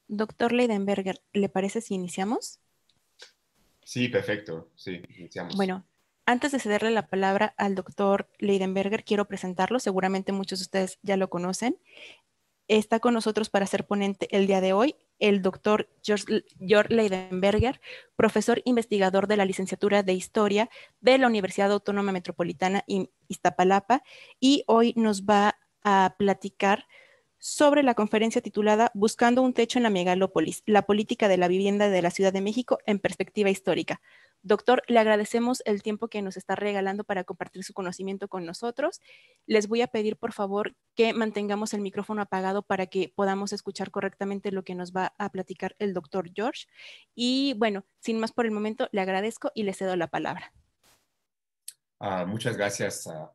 Doctor Leidenberger, ¿le parece si iniciamos? Sí, perfecto. Sí, iniciamos. Bueno, antes de cederle la palabra al doctor Leidenberger, quiero presentarlo. Seguramente muchos de ustedes ya lo conocen. Está con nosotros para ser ponente el día de hoy el doctor George Leidenberger, profesor investigador de la licenciatura de Historia de la Universidad Autónoma Metropolitana Iztapalapa, y hoy nos va a platicar sobre la conferencia titulada Buscando un techo en la megalópolis, la política de la vivienda de la Ciudad de México en perspectiva histórica. Doctor, le agradecemos el tiempo que nos está regalando para compartir su conocimiento con nosotros. Les voy a pedir, por favor, que mantengamos el micrófono apagado para que podamos escuchar correctamente lo que nos va a platicar el doctor George. Y bueno, sin más por el momento, le agradezco y le cedo la palabra. Muchas gracias a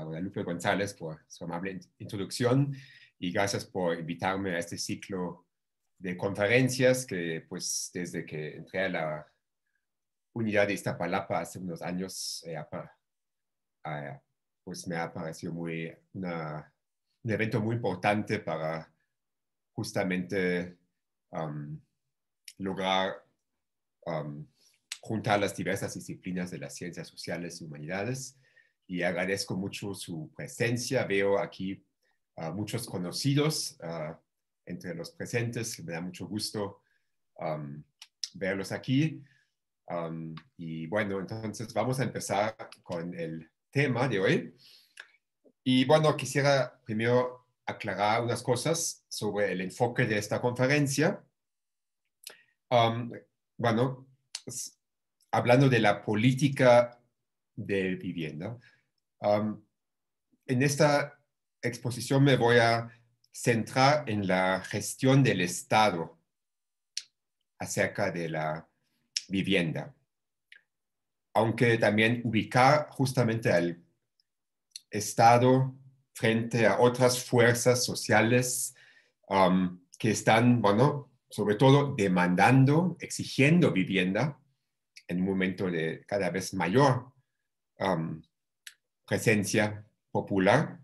Guadalupe González por su amable introducción y gracias por invitarme a este ciclo de conferencias que, pues, desde que entré a la unidad de Iztapalapa hace unos años, pues me ha parecido un evento muy importante para justamente um, lograr um, juntar las diversas disciplinas de las ciencias sociales y humanidades. Y agradezco mucho su presencia. Veo aquí muchos conocidos entre los presentes. Me da mucho gusto verlos aquí. Y bueno, entonces vamos a empezar con el tema de hoy. Y bueno, quisiera primero aclarar unas cosas sobre el enfoque de esta conferencia. Um, bueno, hablando de la política de vivienda, um, en esta exposición me voy a centrar en la gestión del Estado acerca de la vivienda, aunque también ubicar justamente al Estado frente a otras fuerzas sociales que están, bueno, sobre todo demandando, exigiendo vivienda en un momento de cada vez mayor presencia popular.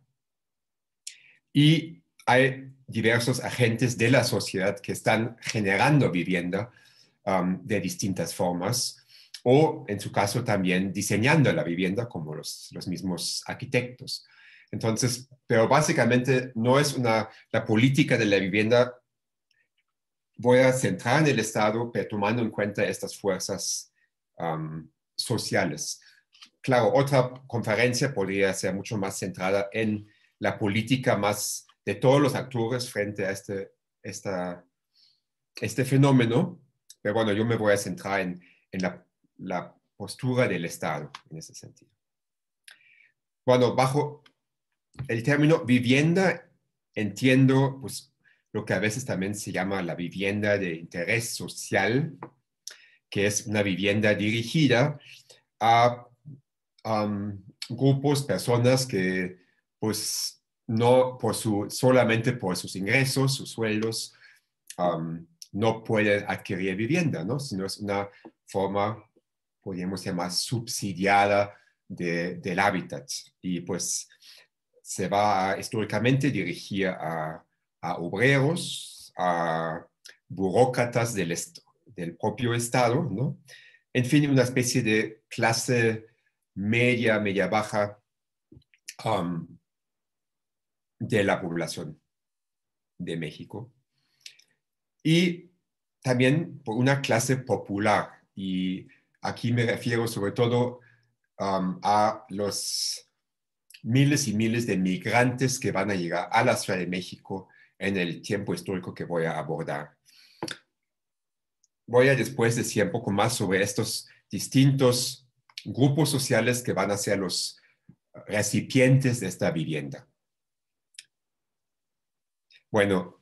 Y hay diversos agentes de la sociedad que están generando vivienda de distintas formas o, en su caso, también diseñando la vivienda como los mismos arquitectos. Entonces, pero básicamente no es la política de la vivienda. Voy a centrar en el Estado, pero tomando en cuenta estas fuerzas sociales. Claro, otra conferencia podría ser mucho más centrada en la política más de todos los actores frente a este fenómeno, pero bueno, yo me voy a centrar en la postura del Estado en ese sentido. Bueno, bajo el término vivienda entiendo pues, lo que a veces también se llama la vivienda de interés social, que es una vivienda dirigida a grupos, personas que pues no solamente por sus ingresos, sus sueldos, no pueden adquirir vivienda, ¿no? Sino es una forma, podríamos llamar, subsidiada del hábitat. Y pues se va a, históricamente dirigir a obreros, a burócratas del propio Estado, ¿no? En fin, una especie de clase media, media baja um, de la población de México. Y también por una clase popular. Y aquí me refiero sobre todo a los miles y miles de migrantes que van a llegar a la Ciudad de México en el tiempo histórico que voy a abordar. Voy a después decir un poco más sobre estos distintos grupos sociales que van a ser los recipientes de esta vivienda. Bueno,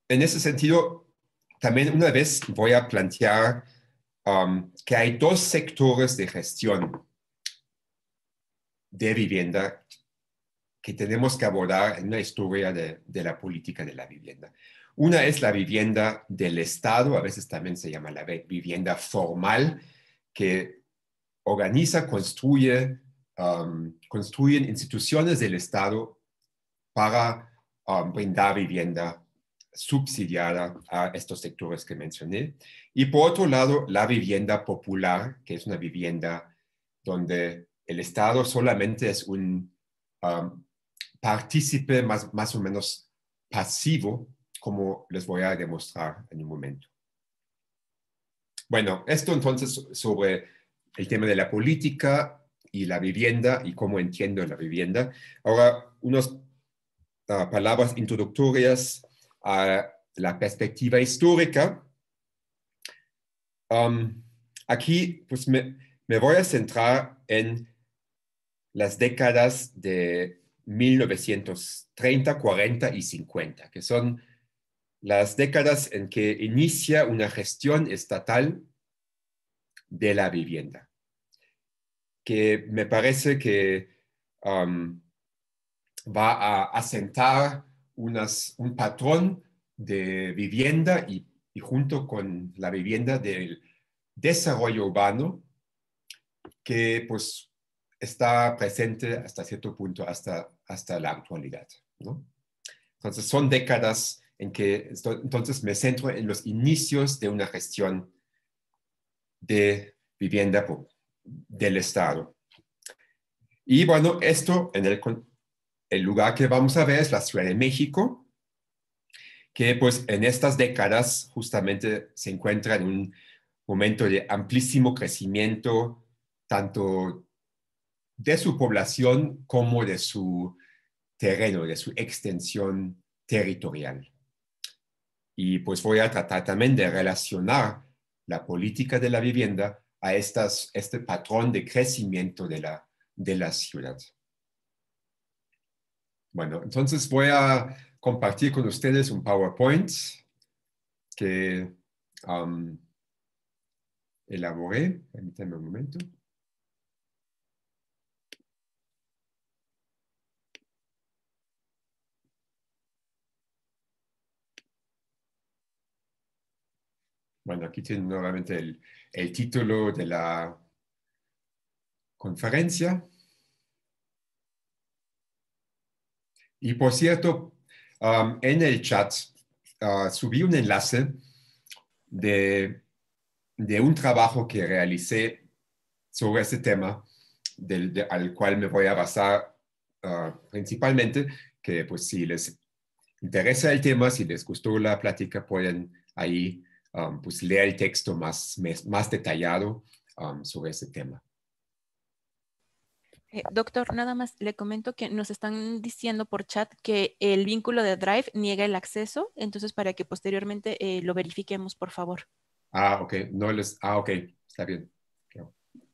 en ese sentido, también una vez voy a plantear que hay dos sectores de gestión de vivienda que tenemos que abordar en la historia de la política de la vivienda. Una es la vivienda del Estado, a veces también se llama la vivienda formal, que organiza, construyen instituciones del Estado para brindar vivienda subsidiada a estos sectores que mencioné. Y por otro lado, la vivienda popular, que es una vivienda donde el Estado solamente es un partícipe más o menos pasivo, como les voy a demostrar en un momento. Bueno, esto entonces sobre el tema de la política y la vivienda y cómo entiendo la vivienda. Ahora, unas palabras introductorias a la perspectiva histórica. Aquí pues me voy a centrar en las décadas de 1930, 40 y 50, que son las décadas en que inicia una gestión estatal de la vivienda, que me parece que va a asentar un patrón de vivienda y junto con la vivienda del desarrollo urbano que pues está presente hasta cierto punto hasta la actualidad, ¿no? Entonces son décadas en que entonces me centro en los inicios de una gestión de vivienda del Estado. Y bueno, esto en el lugar que vamos a ver es la Ciudad de México, que pues en estas décadas justamente se encuentra en un momento de amplísimo crecimiento, tanto de su población como de su terreno, de su extensión territorial. Y pues voy a tratar también de relacionar la política de la vivienda a este patrón de crecimiento de la ciudad. Bueno, entonces voy a compartir con ustedes un PowerPoint que elaboré. Permítanme un momento. Bueno, aquí tienen nuevamente el título de la conferencia. Y por cierto, en el chat subí un enlace de un trabajo que realicé sobre este tema, al cual me voy a basar principalmente, que pues si les interesa el tema, si les gustó la plática, pueden ahí pues leer el texto más detallado sobre ese tema. Doctor, nada más le comento que nos están diciendo por chat que el vínculo de Drive niega el acceso, entonces para que posteriormente lo verifiquemos, por favor. Ah, ok, ok, está bien.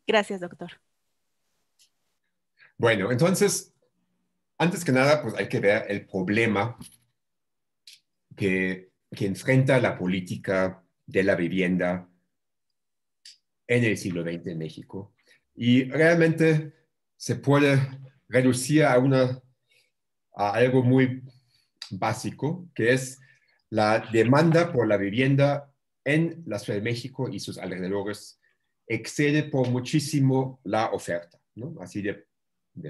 Gracias, doctor. Bueno, entonces, antes que nada, pues hay que ver el problema que enfrenta la política de la vivienda en el siglo XX en México. Y realmente se puede reducir a algo muy básico, que es la demanda por la vivienda en la Ciudad de México y sus alrededores excede por muchísimo la oferta, ¿no? Así de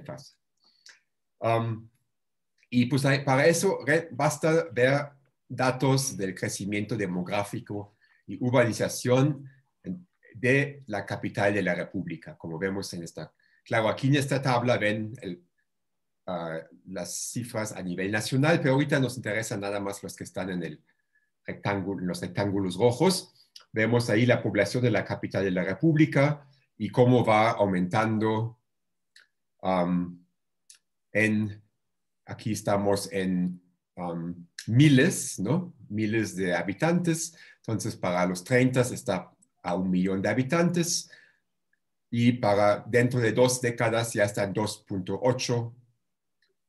fácil. Y pues para eso basta ver datos del crecimiento demográfico y urbanización de la capital de la República, como vemos en claro, aquí en esta tabla ven las cifras a nivel nacional, pero ahorita nos interesan nada más los que están en los rectángulos rojos. Vemos ahí la población de la capital de la República y cómo va aumentando aquí estamos en miles, ¿no? Miles de habitantes. Entonces, para los 30 está a 1 millón de habitantes y para dentro de 2 décadas ya están 2.8,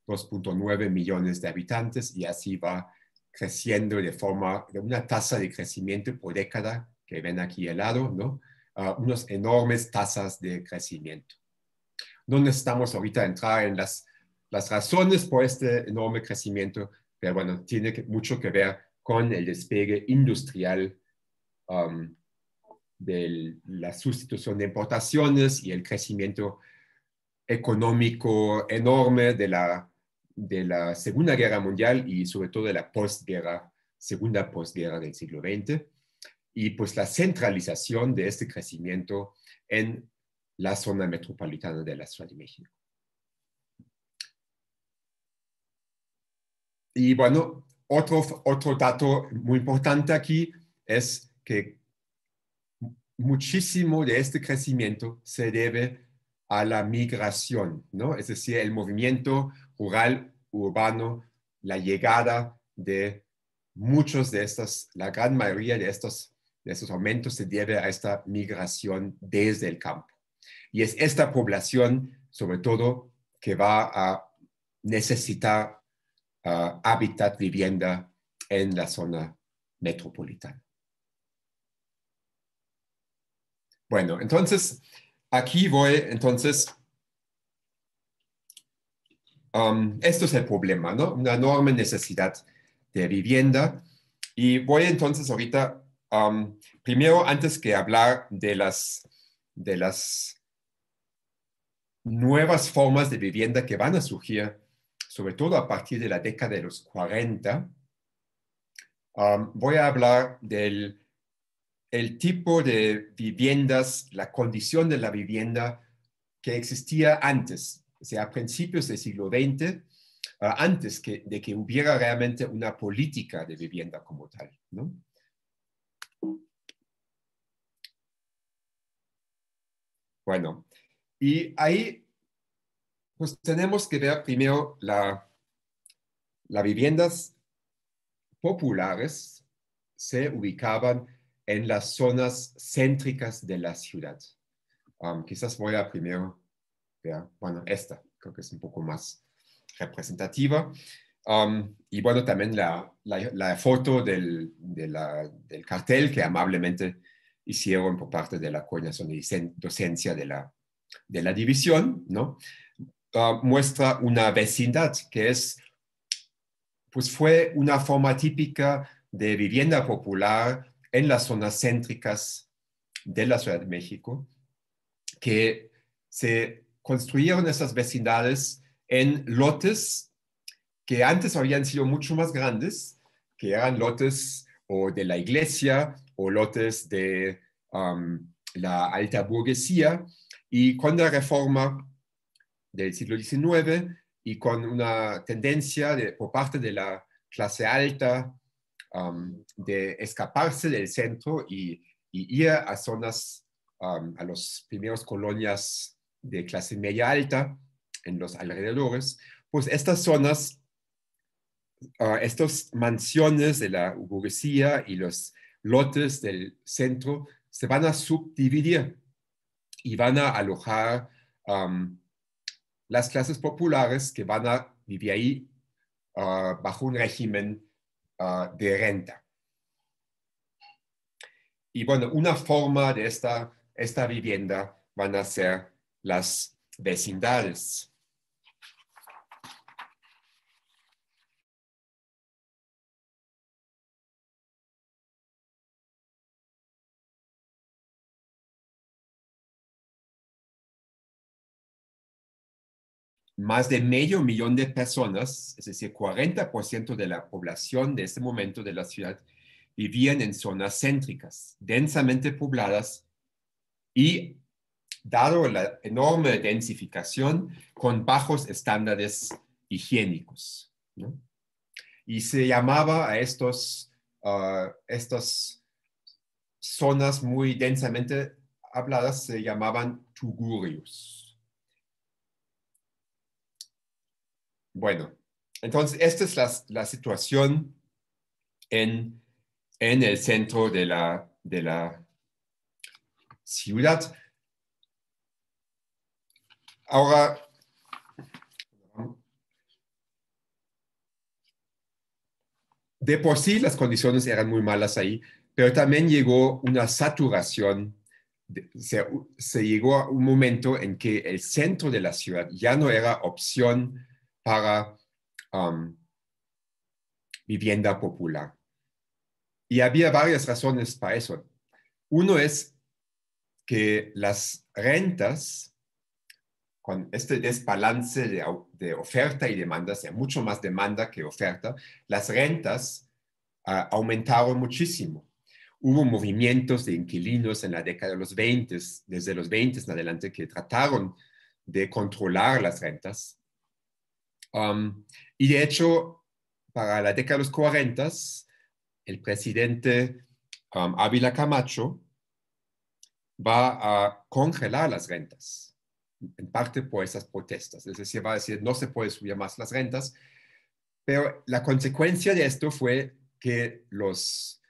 2.9 millones de habitantes y así va creciendo de una tasa de crecimiento por década que ven aquí al lado, ¿no? Unas enormes tasas de crecimiento. No necesitamos ahorita entrar en las razones por este enorme crecimiento, pero bueno, tiene mucho que ver con el despegue industrial de la sustitución de importaciones y el crecimiento económico enorme de la Segunda Guerra Mundial y sobre todo de la postguerra segunda posguerra del siglo XX, y pues la centralización de este crecimiento en la zona metropolitana de la Ciudad de México. Y bueno, otro dato muy importante aquí es que muchísimo de este crecimiento se debe a la migración, ¿no? Es decir, el movimiento rural, urbano, la llegada de muchos de estos, la gran mayoría de estos aumentos se debe a esta migración desde el campo. Y es esta población, sobre todo, que va a necesitar hábitat, vivienda en la zona metropolitana. Bueno, entonces, aquí voy, entonces, esto es el problema, ¿no? Una enorme necesidad de vivienda. Y voy entonces ahorita, primero, antes que hablar de las nuevas formas de vivienda que van a surgir, sobre todo a partir de la década de los 40, voy a hablar del tipo de viviendas, la condición de la vivienda que existía antes, o sea, a principios del siglo XX, antes de que hubiera realmente una política de vivienda como tal, ¿no? Bueno, y ahí pues tenemos que ver primero las viviendas populares se ubicaban en las zonas céntricas de la ciudad. Quizás voy a primero ver, bueno, esta creo que es un poco más representativa. Y bueno, también la foto del cartel que amablemente hicieron por parte de la coordinación de docencia de la división, ¿no? Muestra una vecindad que pues fue una forma típica de vivienda popular en las zonas céntricas de la Ciudad de México, que se construyeron esas vecindades en lotes que antes habían sido mucho más grandes, que eran lotes o de la iglesia o lotes de la alta burguesía, y con la reforma del siglo XIX y con una tendencia por parte de la clase alta de escaparse del centro y ir a zonas, a los primeros colonias de clase media alta en los alrededores, pues estas zonas, estas mansiones de la burguesía y los lotes del centro se van a subdividir y van a alojar las clases populares que van a vivir ahí bajo un régimen de renta. Y bueno, una forma de esta vivienda van a ser las vecindades. Más de 500,000 de personas, es decir, 40% de la población de este momento de la ciudad, vivían en zonas céntricas, densamente pobladas y, dado la enorme densificación, con bajos estándares higiénicos, ¿no? Y se llamaba a estas zonas muy densamente habladas, se llamaban tugurios. Bueno, entonces esta es la situación en el centro de la ciudad. Ahora, de por sí las condiciones eran muy malas ahí, pero también llegó una saturación. Se llegó a un momento en que el centro de la ciudad ya no era opción para vivienda popular. Y había varias razones para eso. Uno es que las rentas, con este desbalance de oferta y demanda, o sea, mucho más demanda que oferta, las rentas aumentaron muchísimo. Hubo movimientos de inquilinos en la década de los 20, desde los 20 en adelante, que trataron de controlar las rentas. Y de hecho, para la década de los 40, el presidente Ávila Camacho va a congelar las rentas, en parte por esas protestas. Es decir, va a decir, no se puede subir más las rentas, pero la consecuencia de esto fue que los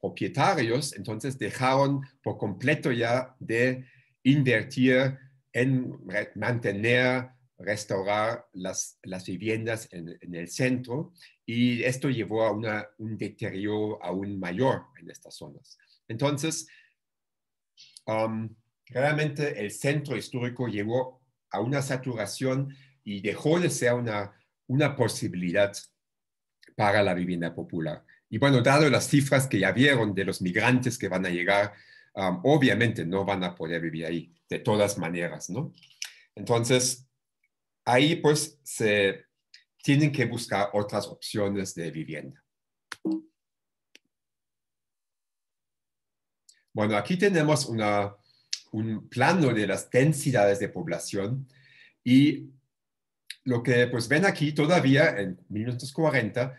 propietarios entonces dejaron por completo ya de invertir en mantener, restaurar las viviendas en el centro, y esto llevó a un deterioro aún mayor en estas zonas. Entonces, realmente el centro histórico llegó a una saturación y dejó de ser una posibilidad para la vivienda popular. Y bueno, dado las cifras que ya vieron de los migrantes que van a llegar, obviamente no van a poder vivir ahí de todas maneras, ¿no? Entonces, ahí pues se tienen que buscar otras opciones de vivienda. Bueno, aquí tenemos un plano de las densidades de población, y lo que pues ven aquí todavía en 1940,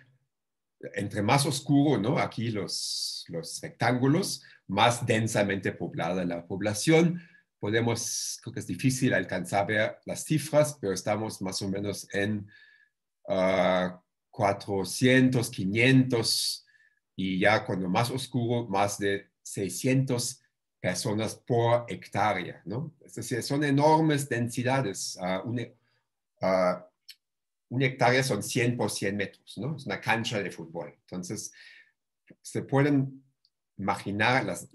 entre más oscuro, ¿no? Aquí los rectángulos, más densamente poblada la población. Podemos, creo que es difícil alcanzar a ver las cifras, pero estamos más o menos en 400, 500, y ya cuando más oscuro, más de 600 personas por hectárea, ¿no? Es decir, son enormes densidades. Una hectárea son 100 por 100 metros, ¿no? Es una cancha de fútbol. Entonces, se pueden imaginar las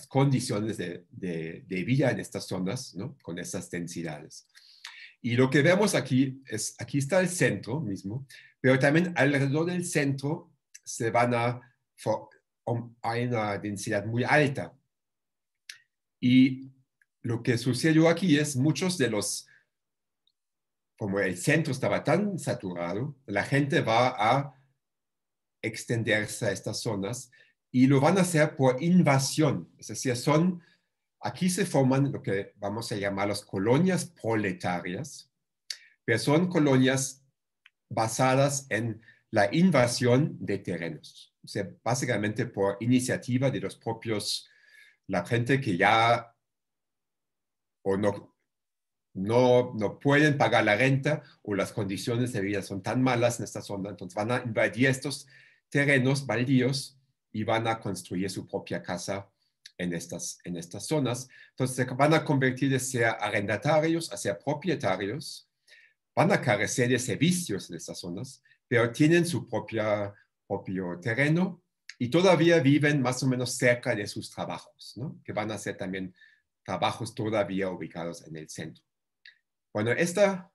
condiciones de vida en estas zonas, ¿no? Con esas densidades. Y lo que vemos aquí aquí está el centro mismo, pero también alrededor del centro hay una densidad muy alta. Y lo que sucedió aquí es muchos de como el centro estaba tan saturado, la gente va a extenderse a estas zonas y lo van a hacer por invasión. Es decir, aquí se forman lo que vamos a llamar las colonias proletarias, pero son colonias basadas en la invasión de terrenos. O sea, básicamente por iniciativa de los propios, la gente que ya o no pueden pagar la renta, o las condiciones de vida son tan malas en esta zona, entonces van a invadir estos terrenos baldíos y van a construir su propia casa en estas zonas. Entonces se van a convertir de ser arrendatarios a ser propietarios, van a carecer de servicios en estas zonas, pero tienen su propio terreno y todavía viven más o menos cerca de sus trabajos, ¿no? Que van a ser también trabajos todavía ubicados en el centro. Bueno, esta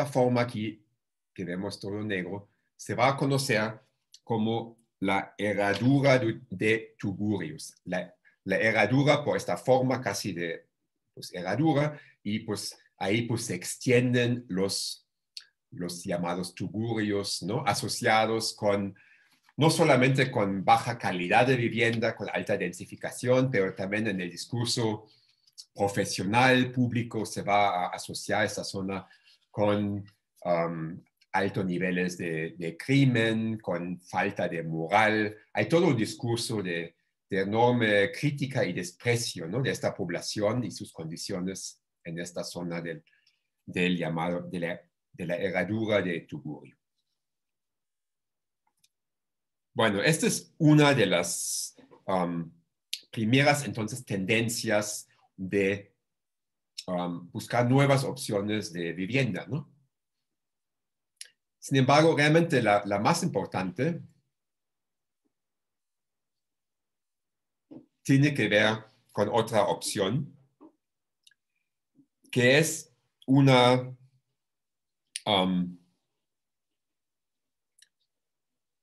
forma aquí, que vemos todo negro, se va a conocer como la herradura de Tugurios. La herradura por esta forma casi de herradura, y pues ahí pues se extienden los llamados tugurios, ¿no? Asociados con, no solamente con baja calidad de vivienda, con alta densificación, pero también en el discurso profesional, público, se va a asociar esta zona con altos niveles de crimen, con falta de moral. Hay todo un discurso de enorme crítica y desprecio, ¿no? De esta población y sus condiciones en esta zona del llamado, de la herradura de Tugurio. Bueno, esta es una de las primeras entonces tendencias de buscar nuevas opciones de vivienda, ¿no? Sin embargo, realmente la más importante tiene que ver con otra opción, que es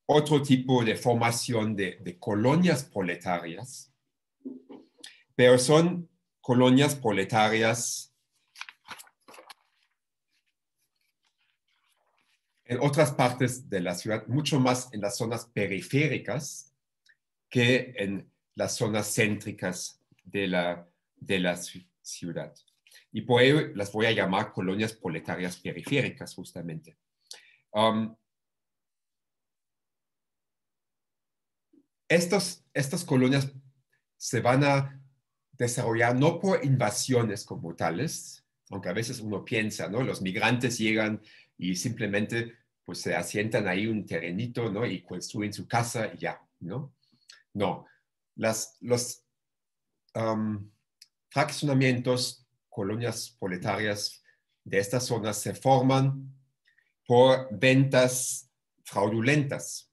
otro tipo de formación de colonias proletarias, pero son colonias proletarias en otras partes de la ciudad, mucho más en las zonas periféricas que en las zonas céntricas de la ciudad. Y por ello las voy a llamar colonias proletarias periféricas, justamente. Estas colonias se van a desarrollar no por invasiones como tales, aunque a veces uno piensa, ¿no? Los migrantes llegan y simplemente pues se asientan ahí un terrenito, ¿no? Y construyen su casa y ya, ¿no? No, los fraccionamientos, colonias proletarias de estas zonas se forman por ventas fraudulentas.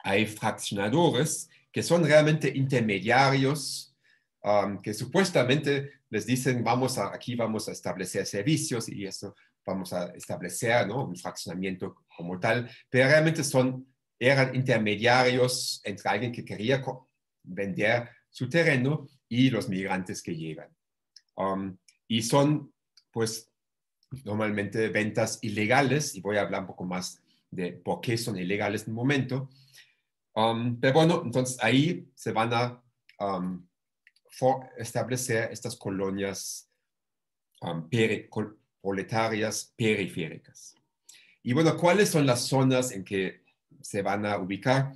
Hay fraccionadores que son realmente intermediarios que supuestamente les dicen aquí vamos a establecer servicios y eso vamos a establecer, ¿no? Un fraccionamiento como tal, pero realmente eran intermediarios entre alguien que quería vender su terreno y los migrantes que llegan. Y son, pues, normalmente ventas ilegales, y voy a hablar un poco más de por qué son ilegales en un momento. Pero bueno, entonces ahí se van a establecer estas colonias proletarias periféricas. Y bueno, ¿cuáles son las zonas en que se van a ubicar?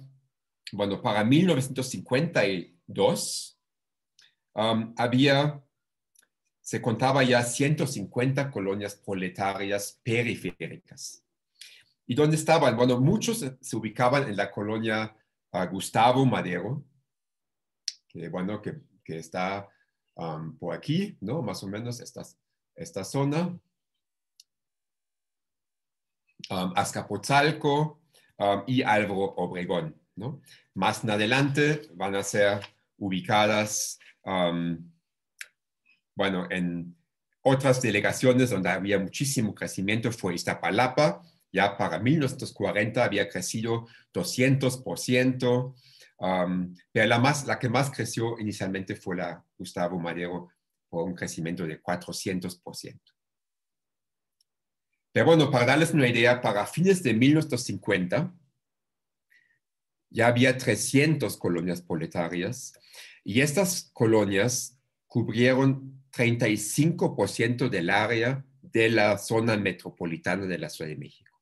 Bueno, para 1952 se contaba ya 150 colonias proletarias periféricas. ¿Y dónde estaban? Bueno, muchos se ubicaban en la colonia Gustavo Madero, que bueno, que está por aquí, ¿no? Más o menos esta zona. Azcapotzalco y Álvaro Obregón, ¿no? Más en adelante van a ser ubicadas, bueno, en otras delegaciones donde había muchísimo crecimiento fue Iztapalapa, ya para 1940 había crecido 200%, pero la que más creció inicialmente fue la Gustavo Madero, por un crecimiento de 400%. Pero bueno, para darles una idea, para fines de 1950 ya había 300 colonias proletarias y estas colonias cubrieron 35% del área de la zona metropolitana de la Ciudad de México.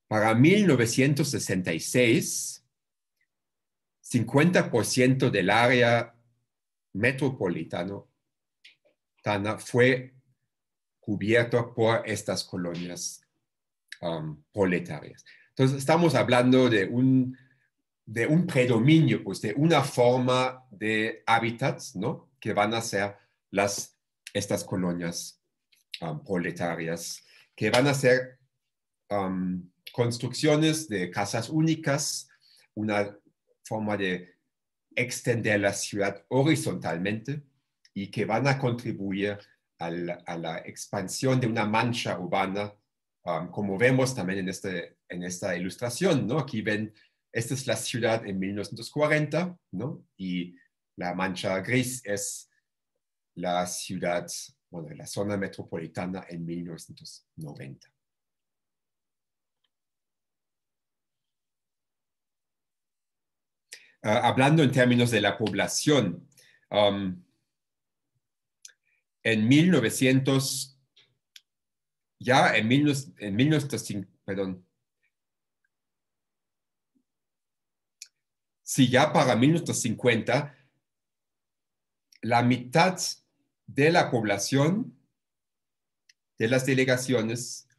Para 1966, 50% del área metropolitana fue cubierto por estas colonias proletarias. Entonces, estamos hablando de un predominio, pues de una forma de hábitats, ¿no? Que van a ser estas colonias proletarias, que van a ser construcciones de casas únicas, una forma de extender la ciudad horizontalmente y que van a contribuir a la expansión de una mancha urbana, como vemos también en esta ilustración, ¿no? Aquí ven, esta es la ciudad en 1940, ¿no? Y la mancha gris es la ciudad, bueno, la zona metropolitana en 1990. Hablando en términos de la población, en 1900, ya en 1950, perdón, sí, ya para 1950, la mitad de la población de las delegaciones,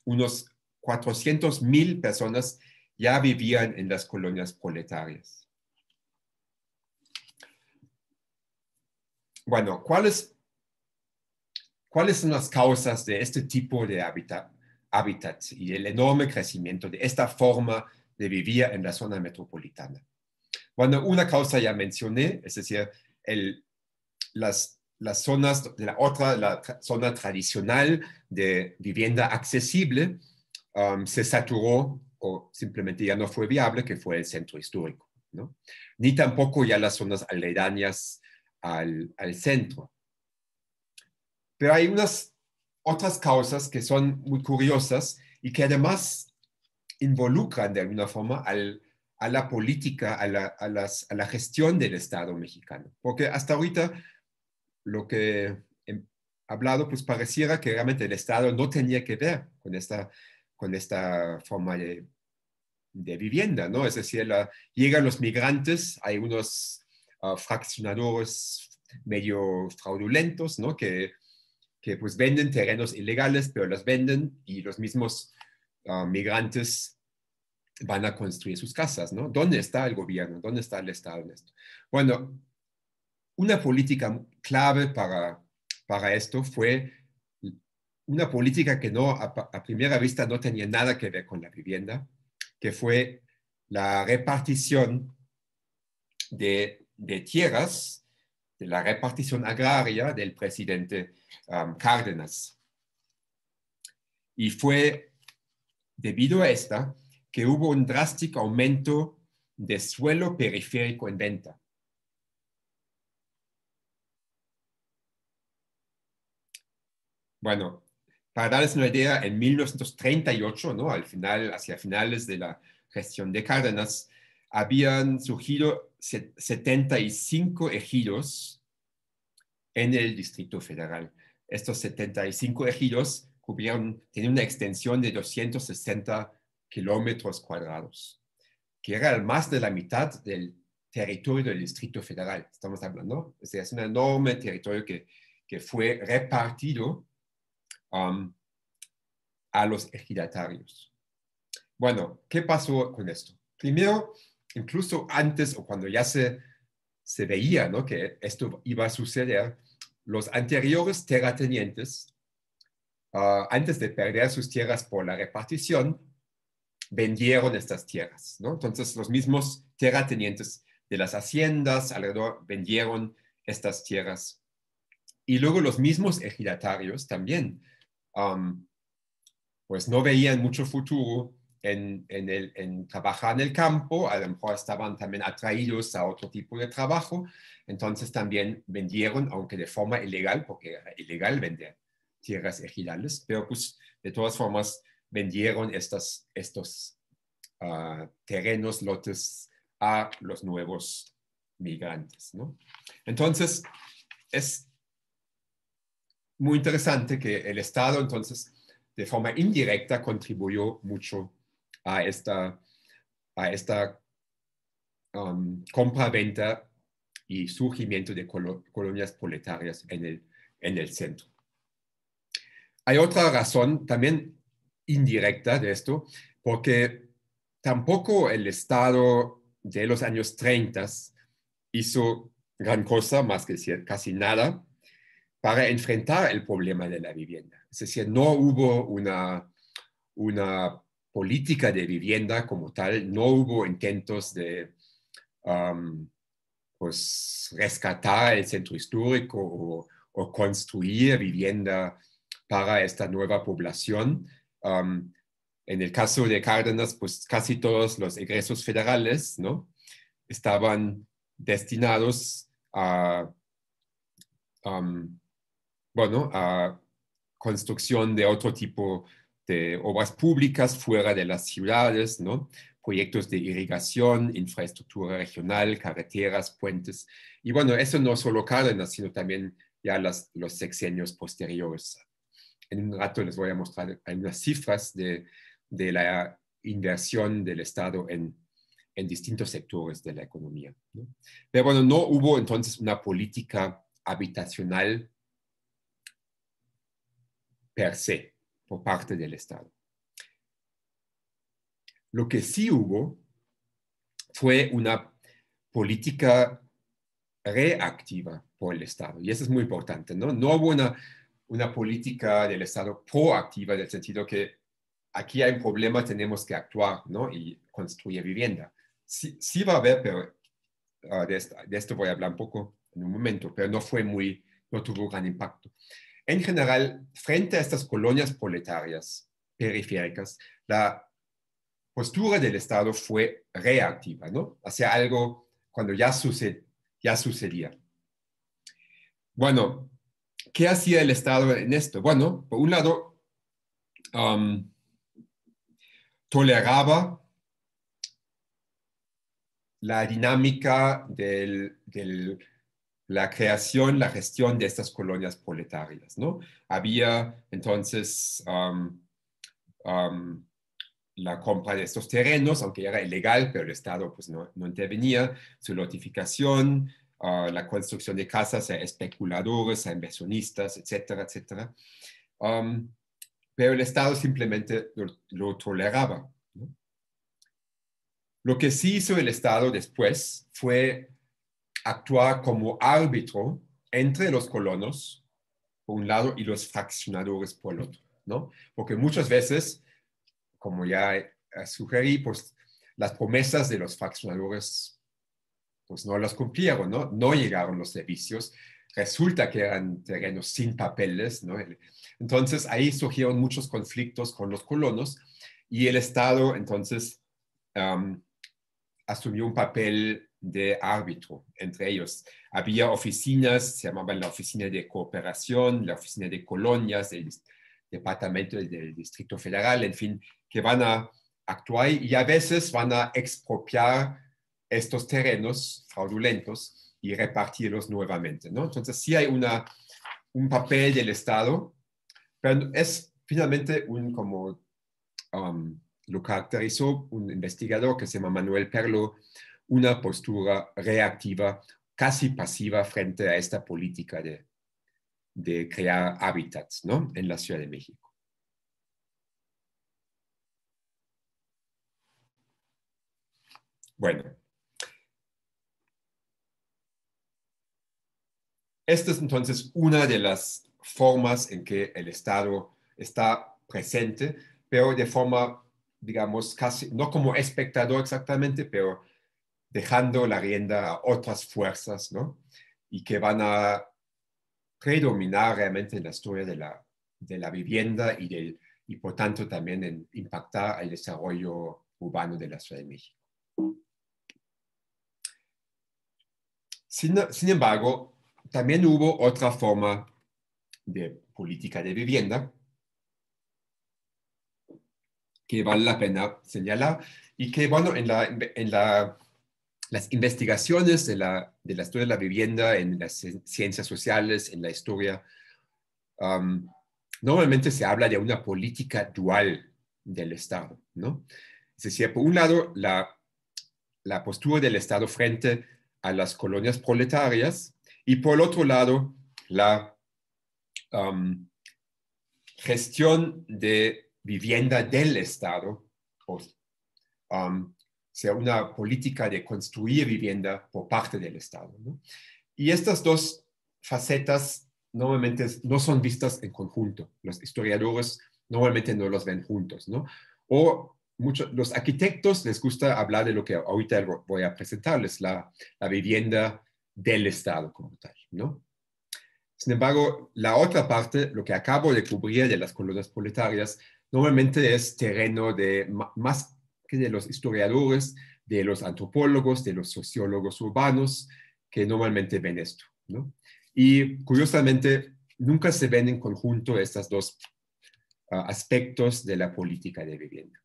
unos 400,000 personas, ya vivían en las colonias proletarias. Bueno, ¿cuáles son las causas de este tipo de hábitat y el enorme crecimiento de esta forma de vivir en la zona metropolitana? Bueno, una causa ya mencioné, es decir, las zonas de la zona tradicional de vivienda accesible se saturó o simplemente ya no fue viable, que fue el centro histórico, ¿no? Ni tampoco ya las zonas aledañas al centro. Pero hay unas otras causas que son muy curiosas y que además involucran de alguna forma a la política, a la gestión del Estado mexicano. Porque hasta ahorita lo que he hablado, pues pareciera que realmente el Estado no tenía que ver con esta forma de vivienda, ¿no? Es decir, llegan los migrantes, hay unos fraccionadores medio fraudulentos, ¿no? Que pues venden terrenos ilegales, pero los venden y los mismos migrantes van a construir sus casas, ¿no? ¿Dónde está el gobierno? ¿Dónde está el Estado en esto? Bueno, una política clave para esto fue una política que no, a primera vista no tenía nada que ver con la vivienda, que fue la repartición de tierras, de la repartición agraria del presidente Cárdenas. Y fue debido a esta que hubo un drástico aumento de suelo periférico en venta. Bueno, para darles una idea, en 1938, ¿no? Hacia finales de la gestión de Cárdenas, habían surgido 75 ejidos en el Distrito Federal. Estos 75 ejidos tenían una extensión de 260 kilómetros cuadrados, que era más de la mitad del territorio del Distrito Federal. Estamos hablando, es un enorme territorio que fue repartido a los ejidatarios. Bueno, ¿qué pasó con esto? Primero, incluso antes o cuando ya se veía, ¿no?, que esto iba a suceder, los anteriores terratenientes, antes de perder sus tierras por la repartición, vendieron estas tierras, ¿no? Entonces, los mismos terratenientes de las haciendas alrededor vendieron estas tierras. Y luego los mismos ejidatarios también, pues no veían mucho futuro en trabajar en el campo, a lo mejor estaban también atraídos a otro tipo de trabajo, entonces también vendieron, aunque de forma ilegal, porque era ilegal vender tierras ejidales, pero pues de todas formas vendieron estos terrenos, lotes a los nuevos migrantes, ¿no? Entonces, es muy interesante que el Estado, entonces, de forma indirecta, contribuyó mucho a esta compra-venta y surgimiento de colonias proletarias en el centro. Hay otra razón también indirecta de esto, porque tampoco el Estado de los años 30 hizo gran cosa, más que decir casi nada, para enfrentar el problema de la vivienda. Es decir, no hubo una política de vivienda como tal, no hubo intentos de pues, rescatar el centro histórico o construir vivienda para esta nueva población. En el caso de Cárdenas, pues casi todos los egresos federales, ¿no?, estaban destinados a construcción de otro tipo de obras públicas fuera de las ciudades, ¿no? Proyectos de irrigación, infraestructura regional, carreteras, puentes. Y bueno, eso no solo Cárdenas, sino también ya los sexenios posteriores. En un rato les voy a mostrar algunas cifras de la inversión del Estado en distintos sectores de la economía, ¿no? Pero bueno, no hubo entonces una política habitacional per se por parte del Estado. Lo que sí hubo fue una política reactiva por el Estado, y eso es muy importante, ¿no? No hubo una política del Estado proactiva, en el sentido que aquí hay un problema, tenemos que actuar, ¿no?, y construir vivienda. Sí va a haber, pero de esto voy a hablar un poco en un momento, pero no tuvo gran impacto. En general, frente a estas colonias proletarias periféricas, la postura del Estado fue reactiva, ¿no?, hacia algo cuando ya sucedía. Bueno, ¿qué hacía el Estado en esto? Bueno, por un lado, toleraba la dinámica de la creación, la gestión de estas colonias proletarias, ¿no? Había entonces la compra de estos terrenos, aunque era ilegal, pero el Estado pues, no intervenía, su notificación, la construcción de casas a especuladores, a inversionistas, etcétera, etcétera. Pero el Estado simplemente lo toleraba, ¿no? Lo que sí hizo el Estado después fue actuar como árbitro entre los colonos, por un lado, y los fraccionadores por el otro, ¿no? Porque muchas veces, como ya sugerí, pues las promesas de los fraccionadores pues no las cumplieron, ¿no? No llegaron los servicios. Resulta que eran terrenos sin papeles, ¿no? Entonces ahí surgieron muchos conflictos con los colonos y el Estado entonces asumió un papel de árbitro entre ellos. Había oficinas, se llamaban la Oficina de Cooperación, la Oficina de Colonias, el Departamento del Distrito Federal, en fin, que van a actuar y a veces van a expropiar estos terrenos fraudulentos y repartirlos nuevamente, ¿no? Entonces sí hay un papel del Estado, pero es finalmente como lo caracterizó un investigador que se llama Manuel Perlo, una postura reactiva, casi pasiva frente a esta política de crear hábitats, ¿no? En la Ciudad de México. Bueno, esta es entonces una de las formas en que el Estado está presente, pero de forma, digamos, casi, no como espectador exactamente, pero dejando la rienda a otras fuerzas, ¿no? Y que van a predominar realmente en la historia de la vivienda y por tanto también en impactar el desarrollo urbano de la Ciudad de México. Sin embargo, también hubo otra forma de política de vivienda que vale la pena señalar y que, bueno, en las investigaciones de la historia de la vivienda, en las ciencias sociales, en la historia, normalmente se habla de una política dual del Estado, ¿no? Es decir, por un lado, la postura del Estado frente a las colonias proletarias y por el otro lado, la gestión de vivienda del Estado, o sea, una política de construir vivienda por parte del Estado, ¿no? Y estas dos facetas normalmente no son vistas en conjunto. Los historiadores normalmente no los ven juntos, ¿no? O los arquitectos les gusta hablar de lo que ahorita voy a presentarles, la vivienda del Estado como tal, ¿no? Sin embargo, la otra parte, lo que acabo de cubrir de las colonias proletarias, normalmente es terreno de más que de los historiadores, de los antropólogos, de los sociólogos urbanos, que normalmente ven esto, ¿no? Y curiosamente, nunca se ven en conjunto estos dos aspectos de la política de vivienda.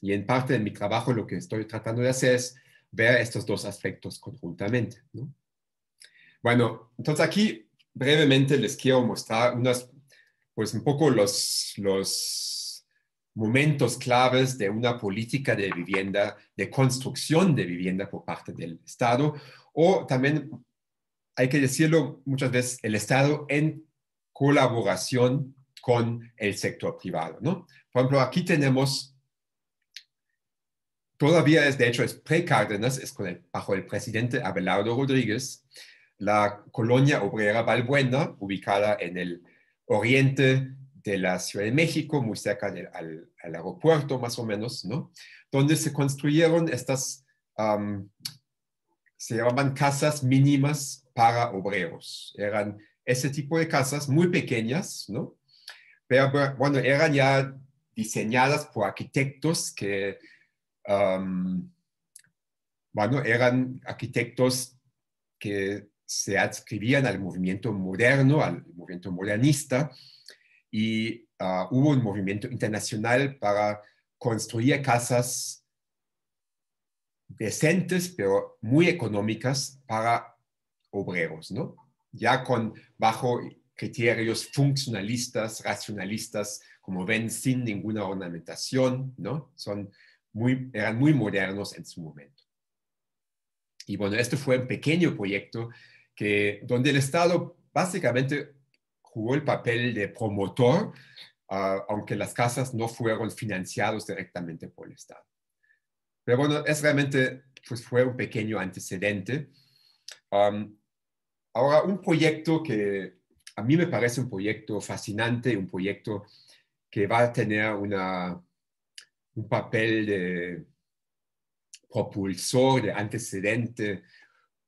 Y en parte de mi trabajo lo que estoy tratando de hacer es ver estos dos aspectos conjuntamente, ¿no? Bueno, entonces aquí brevemente les quiero mostrar pues un poco los momentos claves de una política de vivienda, de construcción de vivienda por parte del Estado, o también, hay que decirlo muchas veces, el Estado en colaboración con el sector privado, ¿no? Por ejemplo, aquí tenemos, todavía de hecho es pre-Cárdenas, es bajo el presidente Abelardo Rodríguez, la colonia obrera Balbuena, ubicada en el oriente de la Ciudad de México, muy cerca al aeropuerto más o menos, ¿no? Donde se construyeron estas, se llamaban casas mínimas para obreros. Eran ese tipo de casas muy pequeñas, ¿no? Pero bueno, eran ya diseñadas por arquitectos que, bueno, eran arquitectos que se adscribían al movimiento moderno, al movimiento modernista, y hubo un movimiento internacional para construía casas decentes, pero muy económicas para obreros, ¿no? Ya bajo criterios funcionalistas, racionalistas, como ven, sin ninguna ornamentación, ¿no? Eran muy modernos en su momento. Y bueno, este fue un pequeño proyecto donde el Estado básicamente jugó el papel de promotor, aunque las casas no fueron financiadas directamente por el Estado. Pero bueno, pues fue un pequeño antecedente. Ahora, un proyecto que a mí me parece un proyecto fascinante, un proyecto que va a tener un papel de propulsor, de antecedente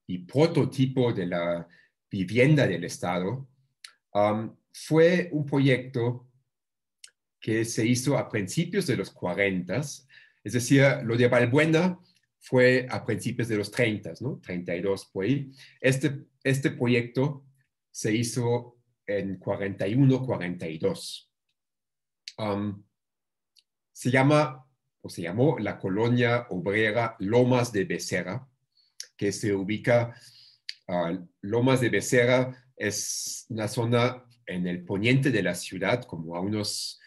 y prototipo de la vivienda del Estado, fue un proyecto que se hizo a principios de los 40, es decir, lo de Balbuena fue a principios de los 30, ¿no? 32 por ahí. Este proyecto se hizo en 41, 42. Se llamó la colonia obrera Lomas de Becerra, que se ubica, Lomas de Becerra es una zona en el poniente de la ciudad, como a unos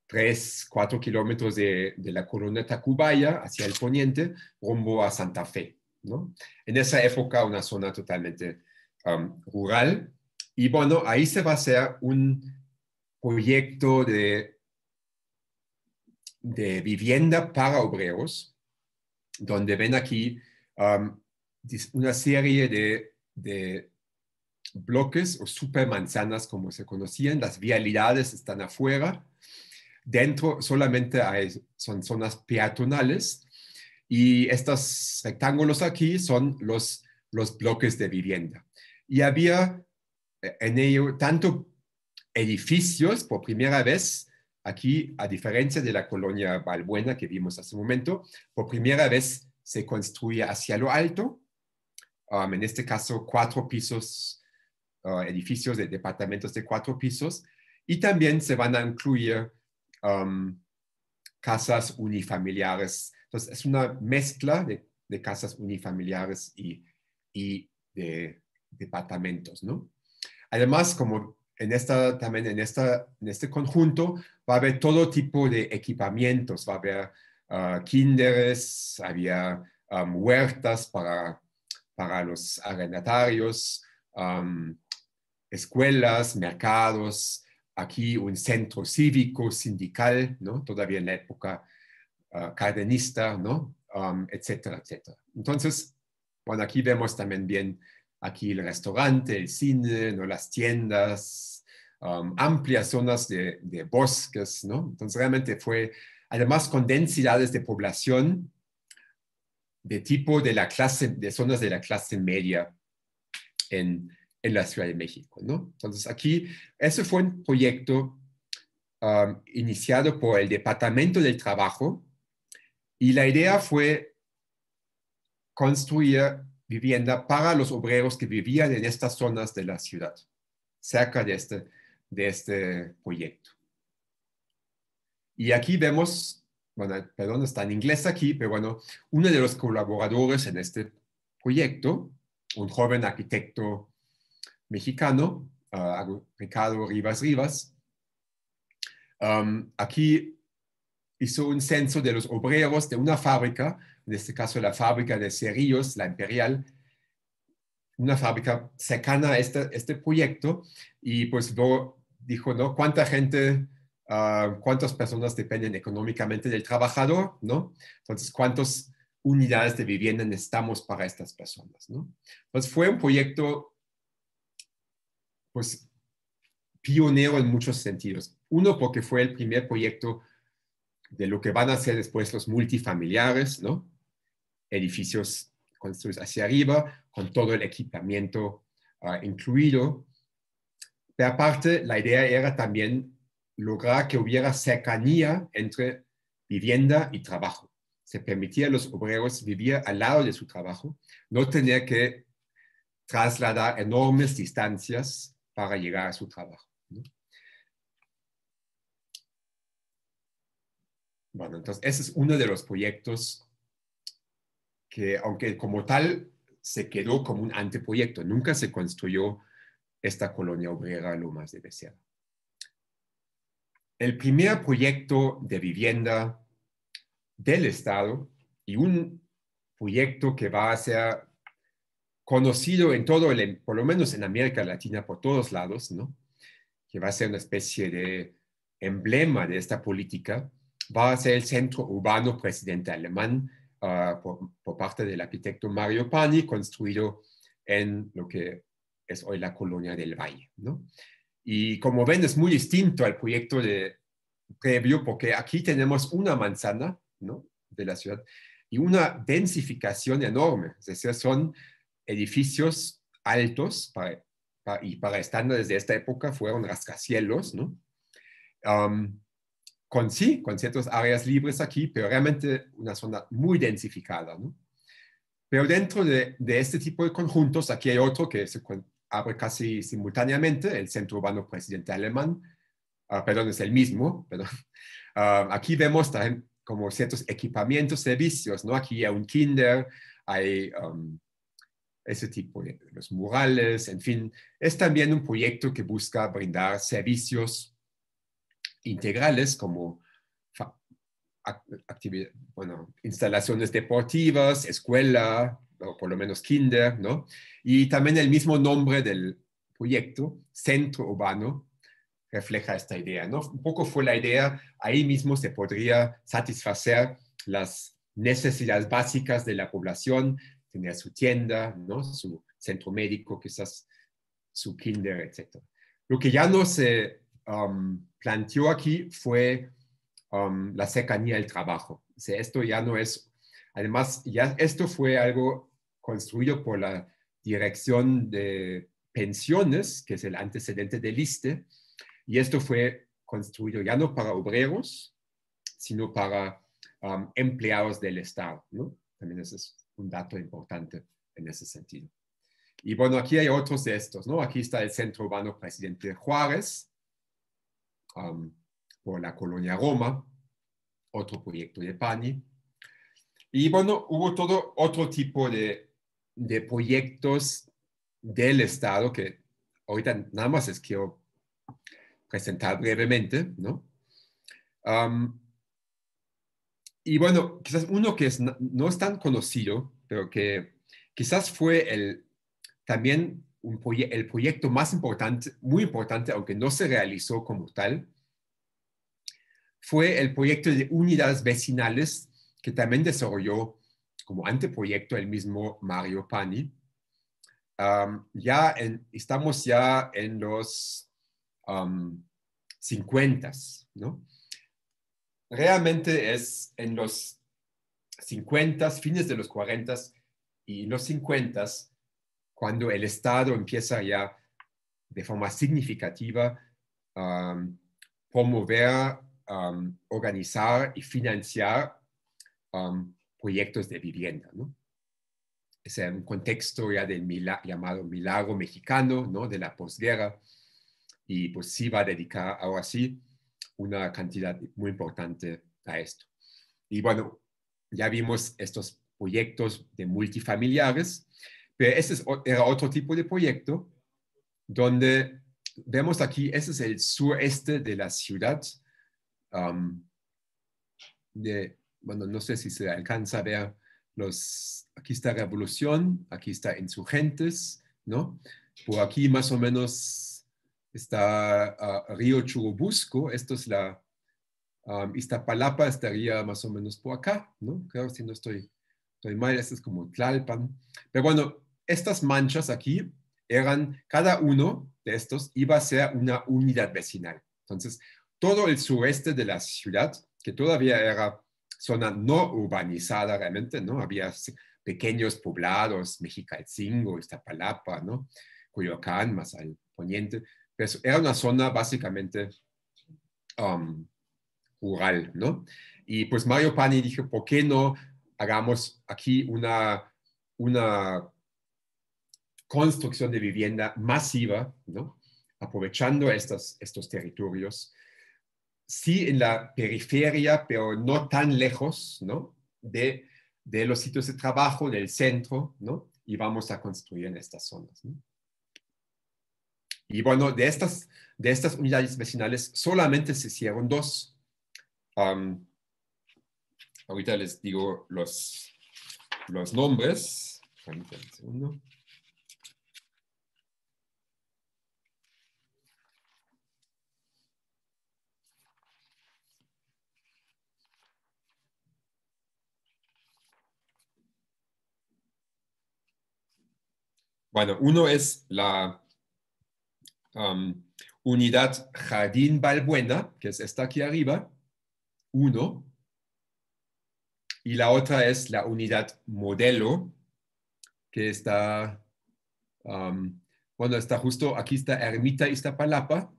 3, 4 kilómetros de la colonia Tacubaya, hacia el poniente, rumbo a Santa Fe, ¿no? En esa época una zona totalmente rural. Y bueno, ahí se va a hacer un proyecto de vivienda para obreros, donde ven aquí una serie de bloques o supermanzanas, como se conocían. Las vialidades están afuera. Dentro solamente son zonas peatonales y estos rectángulos aquí son los bloques de vivienda. Y había en ello tanto edificios por primera vez, aquí a diferencia de la colonia Balbuena que vimos hace un momento, por primera vez se construye hacia lo alto, en este caso 4 pisos, edificios de departamentos de 4 pisos, y también se van a incluir casas unifamiliares. Entonces, es una mezcla de casas unifamiliares y de departamentos, ¿no? Además, como también en este conjunto, va a haber todo tipo de equipamientos. Va a haber kinderes, había huertas para los arrendatarios, escuelas, mercados, aquí un centro cívico, sindical, ¿no? Todavía en la época cardenista, ¿no? Etcétera, etcétera. Entonces, bueno, aquí vemos también bien aquí el restaurante, el cine, ¿no? Las tiendas, amplias zonas de bosques, ¿no? Entonces, realmente fue, además, con densidades de población de tipo de zonas de la clase media en la Ciudad de México, ¿no? Entonces, aquí, ese fue un proyecto iniciado por el Departamento del Trabajo y la idea fue construir vivienda para los obreros que vivían en estas zonas de la ciudad, cerca de este proyecto. Y aquí vemos, bueno, perdón, está en inglés aquí, pero bueno, uno de los colaboradores en este proyecto, un joven arquitecto mexicano, Ricardo Rivas, aquí hizo un censo de los obreros de una fábrica, en este caso la fábrica de Cerrillos, la Imperial, una fábrica cercana a este proyecto, y pues luego dijo, ¿no? ¿Cuántas personas dependen económicamente del trabajador, ¿no? Entonces, ¿cuántas unidades de vivienda necesitamos para estas personas, ¿no? Pues fue un proyecto, pues, pionero en muchos sentidos. Uno, porque fue el primer proyecto de lo que van a ser después los multifamiliares, ¿no? Edificios construidos hacia arriba, con todo el equipamiento incluido. Pero aparte, la idea era también lograr que hubiera cercanía entre vivienda y trabajo. Se permitía a los obreros vivir al lado de su trabajo, no tener que trasladar enormes distancias para llegar a su trabajo, ¿no? Bueno, entonces ese es uno de los proyectos que, aunque como tal, se quedó como un anteproyecto. Nunca se construyó esta colonia obrera Lomas de Becerra. El primer proyecto de vivienda del Estado y un proyecto que va a ser conocido en todo por lo menos en América Latina, por todos lados, ¿no? Que va a ser una especie de emblema de esta política, va a ser el Centro Urbano Presidente Alemán por parte del arquitecto Mario Pani, construido en lo que es hoy la Colonia del Valle, ¿no? Y como ven, es muy distinto al proyecto previo, porque aquí tenemos una manzana, ¿no?, de la ciudad y una densificación enorme. Es decir, son edificios altos y para estándares de esta época fueron rascacielos, ¿no? Con ciertas áreas libres aquí, pero realmente una zona muy densificada, ¿no? Pero dentro de este tipo de conjuntos, aquí hay otro que se abre casi simultáneamente, el Centro Urbano Presidente Alemán, perdón, es el mismo, perdón. Aquí vemos también como ciertos equipamientos, servicios, ¿no? Aquí hay un kinder, hay ese tipo de los murales, en fin. Es también un proyecto que busca brindar servicios integrales como bueno, instalaciones deportivas, escuela, o por lo menos kinder, ¿no? Y también el mismo nombre del proyecto, Centro Urbano, refleja esta idea, ¿no? Un poco fue la idea, ahí mismo se podría satisfacer las necesidades básicas de la población, tener su tienda, ¿no?, su centro médico, quizás su kinder, etc. Lo que ya no se planteó aquí fue la cercanía al trabajo. O sea, esto ya no es, además, ya esto fue algo construido por la Dirección de Pensiones, que es el antecedente del ISSSTE, y esto fue construido ya no para obreros, sino para empleados del Estado, ¿no? También ese es un dato importante en ese sentido. Y bueno, aquí hay otros de estos, ¿no? Aquí está el Centro Urbano Presidente Juárez, por la colonia Roma, otro proyecto de Pani. Y bueno, hubo todo otro tipo de proyectos del Estado que ahorita nada más les quiero presentar brevemente, ¿no? Y bueno, quizás uno que no es tan conocido, pero que quizás fue también el proyecto más importante, muy importante, aunque no se realizó como tal, fue el proyecto de unidades vecinales que también desarrolló como anteproyecto el mismo Mario Pani. Estamos ya en los 50s, ¿no? Realmente es en los 50s, fines de los 40s y los 50s, cuando el Estado empieza ya de forma significativa promover, organizar y financiar proyectos de vivienda, ¿no? Es un contexto ya del llamado milagro mexicano, ¿no?, de la posguerra, y pues sí va a dedicar ahora sí una cantidad muy importante a esto. Y bueno, ya vimos estos proyectos de multifamiliares, pero ese era otro tipo de proyecto donde vemos aquí, ese es el sureste de la ciudad. Bueno, no sé si se alcanza a ver aquí está Revolución, aquí está Insurgentes, ¿no? Por aquí más o menos está Río Churubusco, esto es Iztapalapa estaría más o menos por acá, ¿no? Creo, si no estoy mal, esto es como Tlalpan. Pero bueno, estas manchas aquí cada uno de estos iba a ser una unidad vecinal. Entonces, todo el sureste de la ciudad, que todavía era zona no urbanizada realmente, ¿no? Había pequeños poblados, Mexicalcingo, Iztapalapa, ¿no? Coyoacán, más al poniente. Pero era una zona básicamente rural, ¿no? Y pues Mario Pani dijo, ¿por qué no hagamos aquí una construcción de vivienda masiva, ¿no?, aprovechando estos territorios, sí en la periferia, pero no tan lejos, ¿no? de los sitios de trabajo, del centro, ¿no? Y vamos a construir en estas zonas, ¿no? Y bueno, de estas unidades vecinales solamente se hicieron dos. Ahorita les digo los nombres. Permítanme un segundo. Bueno, uno es la unidad Jardín Balbuena, que es esta aquí arriba, uno. Y la otra es la unidad Modelo, que está, bueno, está justo, aquí está Ermita Iztapalapa,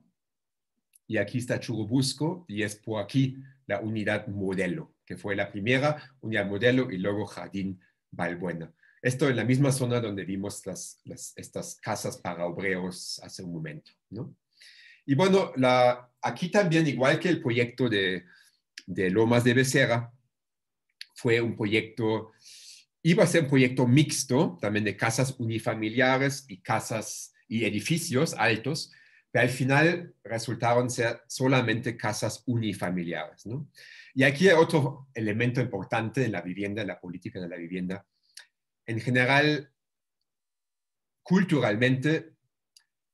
y aquí está Churubusco, y es por aquí la unidad Modelo, que fue la primera unidad Modelo y luego Jardín Balbuena. Esto en la misma zona donde vimos estas casas para obreros hace un momento, ¿no? Y bueno, aquí también, igual que el proyecto de Lomas de Becerra, fue un proyecto, iba a ser un proyecto mixto, también de casas unifamiliares y casas y edificios altos, pero al final resultaron ser solamente casas unifamiliares, ¿no? Y aquí hay otro elemento importante en la vivienda, en la política de la vivienda. En general, culturalmente,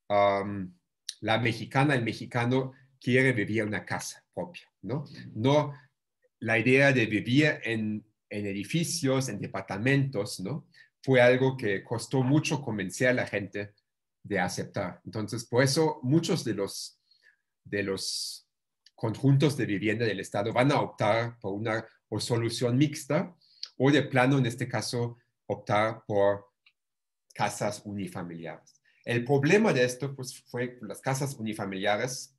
la mexicana, el mexicano quiere vivir en una casa propia, ¿no? No la idea de vivir en edificios, en departamentos, ¿no? Fue algo que costó mucho convencer a la gente de aceptar. Entonces, por eso muchos de los conjuntos de vivienda del Estado van a optar por una o solución mixta o de plano, en este caso, optar por casas unifamiliares. El problema de esto pues, fue las casas unifamiliares.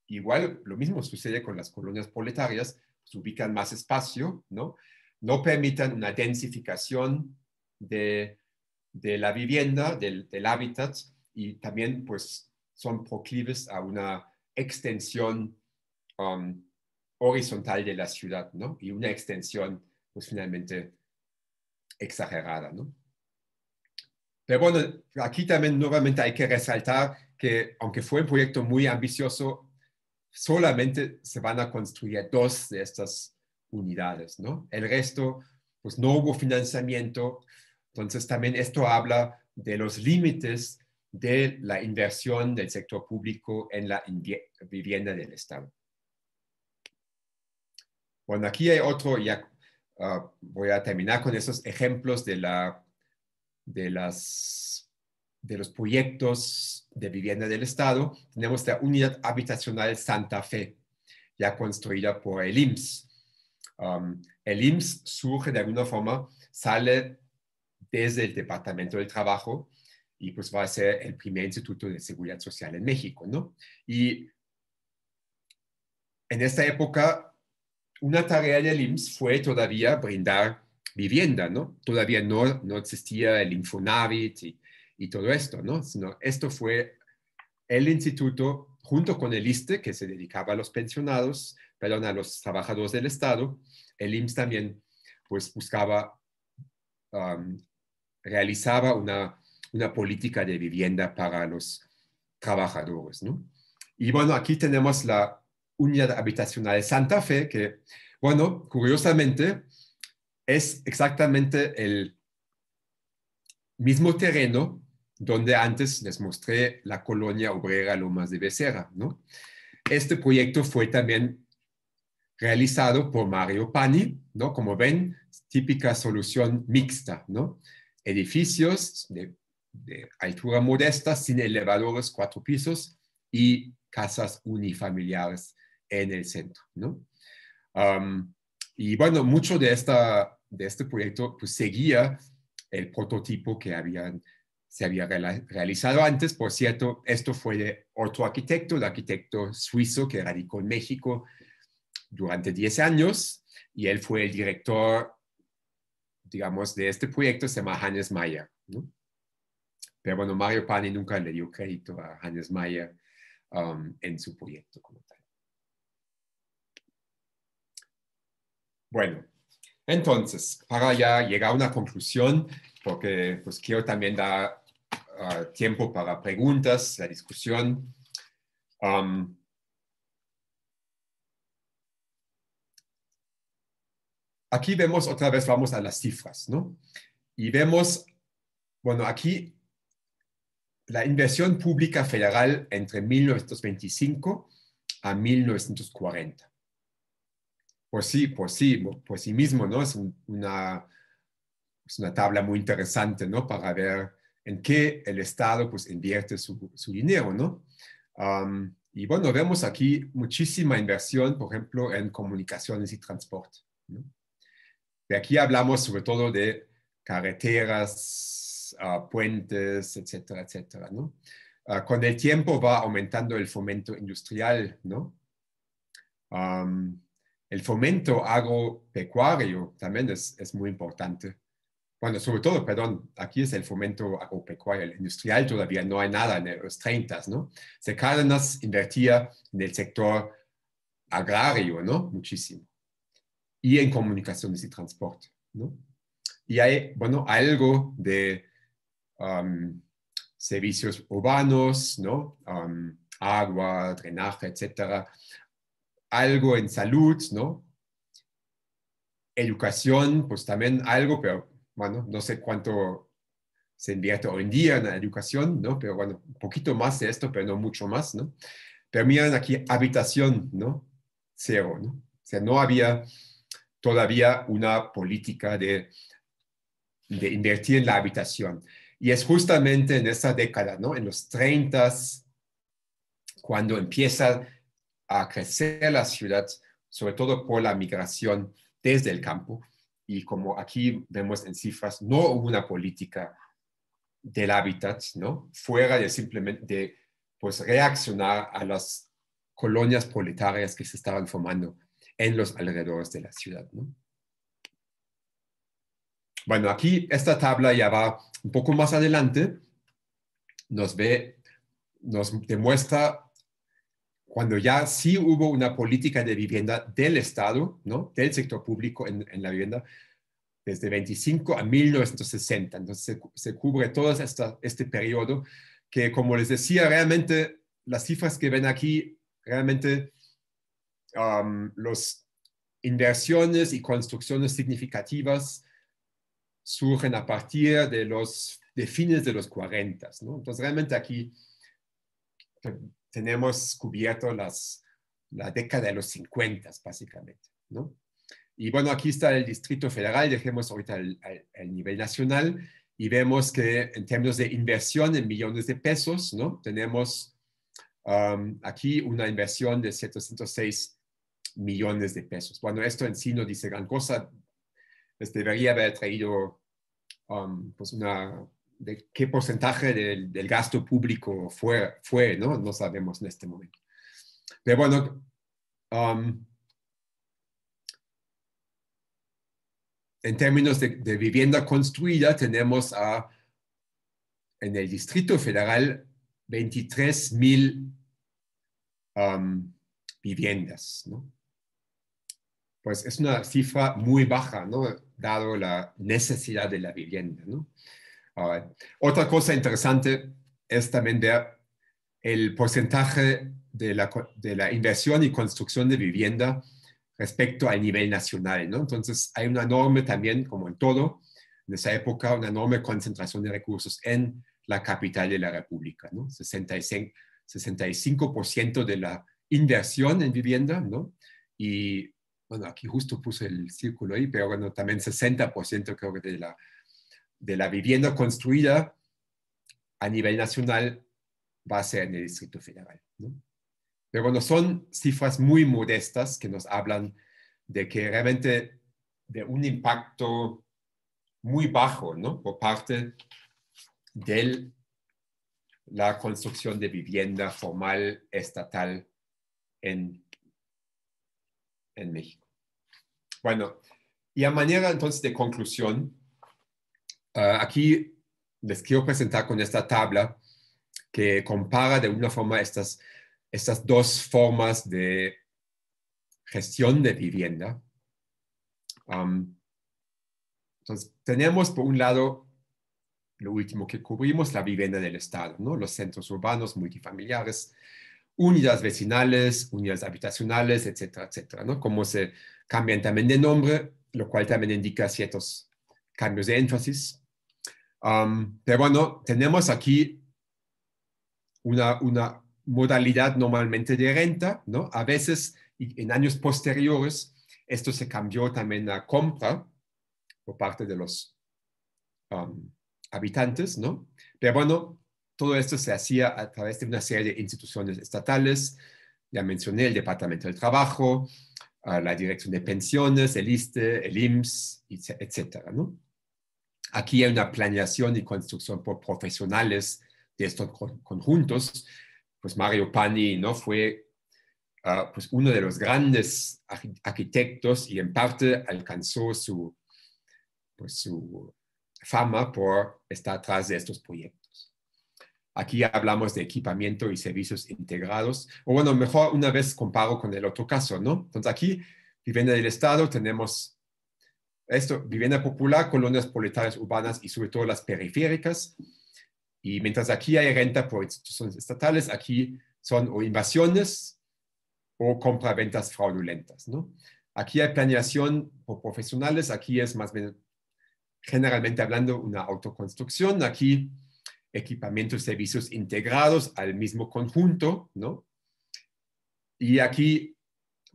Igual lo mismo sucede con las colonias proletarias, pues, ubican más espacio, ¿no? No permiten una densificación de la vivienda, del hábitat, y también pues son proclives a una extensión horizontal de la ciudad, ¿no? Y una extensión pues finalmente exagerada, ¿no? Pero bueno, aquí también nuevamente hay que resaltar que aunque fue un proyecto muy ambicioso, solamente se van a construir dos de estas unidades, ¿no? El resto, pues no hubo financiamiento. Entonces también esto habla de los límites de la inversión del sector público en la vivienda del Estado. Bueno, aquí hay otro, ya voy a terminar con esos ejemplos de los proyectos de vivienda del Estado. Tenemos la Unidad Habitacional Santa Fe, ya construida por el IMSS. El IMSS surge de alguna forma, sale desde el Departamento del Trabajo y pues va a ser el primer instituto de seguridad social en México, ¿no? Y en esta época, una tarea del IMSS fue todavía brindar vivienda, ¿no? Todavía no existía el Infonavit y todo esto, ¿no? Sino esto fue el instituto, junto con el ISSSTE, que se dedicaba a los pensionados, perdón, a los trabajadores del Estado. El IMSS también, pues, buscaba, realizaba una política de vivienda para los trabajadores, ¿no? Y bueno, aquí tenemos la Unidad Habitacional de Santa Fe, que, bueno, curiosamente, es exactamente el mismo terreno donde antes les mostré la colonia obrera Lomas de Becerra, ¿no? Este proyecto fue también realizado por Mario Pani, ¿no? Como ven, típica solución mixta, ¿no? Edificios de altura modesta, sin elevadores, 4 pisos, y casas unifamiliares en el centro, ¿no? Y bueno, mucho de este proyecto pues, seguía el prototipo que se había realizado antes. Por cierto, esto fue de otro arquitecto, el arquitecto suizo que radicó en México durante 10 años, y él fue el director, digamos, de este proyecto, se llama Hannes Mayer, ¿no? Pero bueno, Mario Pani nunca le dio crédito a Hannes Mayer en su proyecto como tal. Bueno, entonces, para ya llegar a una conclusión, porque pues quiero también dar tiempo para preguntas, la discusión. Aquí vemos otra vez, vamos a las cifras, ¿no? Y vemos, bueno, aquí la inversión pública federal entre 1925 a 1940. Por sí mismo, ¿no? Es una tabla muy interesante, ¿no? Para ver en qué el Estado pues invierte su dinero, ¿no? Y bueno, vemos aquí muchísima inversión, por ejemplo, en comunicaciones y transporte, ¿no? De aquí hablamos sobre todo de carreteras, puentes, etcétera, etcétera, ¿no? Con el tiempo va aumentando el fomento industrial, ¿no? El fomento agropecuario también es muy importante. Bueno, sobre todo, perdón, aquí es el fomento agropecuario, el industrial todavía no hay nada en los 30, ¿no? Cárdenas invertía en el sector agrario, ¿no? Muchísimo. Y en comunicaciones y transporte, ¿no? Y hay, bueno, algo de servicios urbanos, ¿no? Agua, drenaje, etcétera. Algo en salud, ¿no? Educación, pues también algo, pero bueno, no sé cuánto se invierte hoy en día en la educación, ¿no? Pero bueno, un poquito más de esto, pero no mucho más, ¿no? Pero miren aquí, habitación, ¿no? Cero, ¿no? O sea, no había todavía una política de invertir en la habitación. Y es justamente en esa década, ¿no? En los 30, cuando empieza a crecer la ciudad, sobre todo por la migración desde el campo. Y como aquí vemos en cifras, no hubo una política del hábitat, ¿no? Fuera de simplemente pues, reaccionar a las colonias proletarias que se estaban formando en los alrededores de la ciudad, ¿no? Bueno, aquí esta tabla ya va un poco más adelante, nos demuestra cuando ya sí hubo una política de vivienda del Estado, ¿no? Del sector público en la vivienda, desde 25 a 1960. Entonces se cubre todo este periodo que, como les decía, realmente las cifras que ven aquí, realmente las inversiones y construcciones significativas surgen a partir de fines de los 40, ¿no? Entonces realmente aquí tenemos cubierto la década de los 50, básicamente, ¿no? Y bueno, aquí está el Distrito Federal, dejemos ahorita el nivel nacional y vemos que en términos de inversión en millones de pesos, ¿no? Tenemos aquí una inversión de 706 millones de pesos. Bueno, esto en sí no dice gran cosa, les debería haber traído pues de qué porcentaje del gasto público fue, ¿no? No sabemos en este momento. Pero bueno, en términos de vivienda construida, tenemos en el Distrito Federal 23,000 viviendas, ¿no? Pues es una cifra muy baja, ¿no? Dado la necesidad de la vivienda, ¿no? Otra cosa interesante es también ver el porcentaje de la inversión y construcción de vivienda respecto al nivel nacional, ¿no? Entonces hay una enorme también, como en todo, en esa época, una enorme concentración de recursos en la capital de la República, ¿no? 65% de la inversión en vivienda, ¿no? Y bueno, aquí justo puse el círculo ahí, pero bueno, también 60% creo que de la vivienda construida a nivel nacional va a ser en el Distrito Federal, ¿no? Pero bueno, son cifras muy modestas que nos hablan de que realmente de un impacto muy bajo, ¿no? Por parte de la construcción de vivienda formal estatal en México. Bueno, y a manera entonces de conclusión, aquí les quiero presentar con esta tabla que compara de una forma estas dos formas de gestión de vivienda. Entonces, tenemos por un lado lo último que cubrimos, la vivienda del Estado, ¿no? Los centros urbanos multifamiliares, unidades vecinales, unidades habitacionales, etcétera, etcétera, ¿no? Como se cambian también de nombre, lo cual también indica ciertos cambios de énfasis. Pero bueno, tenemos aquí una modalidad normalmente de renta, ¿no? A veces, en años posteriores, esto se cambió también a compra por parte de los habitantes, ¿no? Pero bueno, todo esto se hacía a través de una serie de instituciones estatales. Ya mencioné el Departamento del Trabajo, la Dirección de Pensiones, el ISSSTE, el IMSS, etcétera, ¿no? Aquí hay una planeación y construcción por profesionales de estos conjuntos. Pues Mario Pani, ¿no? Fue pues uno de los grandes arquitectos y en parte alcanzó su fama por estar atrás de estos proyectos. Aquí hablamos de equipamiento y servicios integrados, o bueno, mejor una vez comparo con el otro caso, ¿no? Entonces aquí, vivienda del Estado, tenemos esto, vivienda popular, colonias proletarias urbanas y sobre todo las periféricas. Y mientras aquí hay renta por instituciones estatales, aquí son o invasiones o compraventas fraudulentas, ¿no? Aquí hay planeación por profesionales, aquí es más bien, generalmente hablando, una autoconstrucción, aquí equipamientos y servicios integrados al mismo conjunto, ¿no? Y aquí,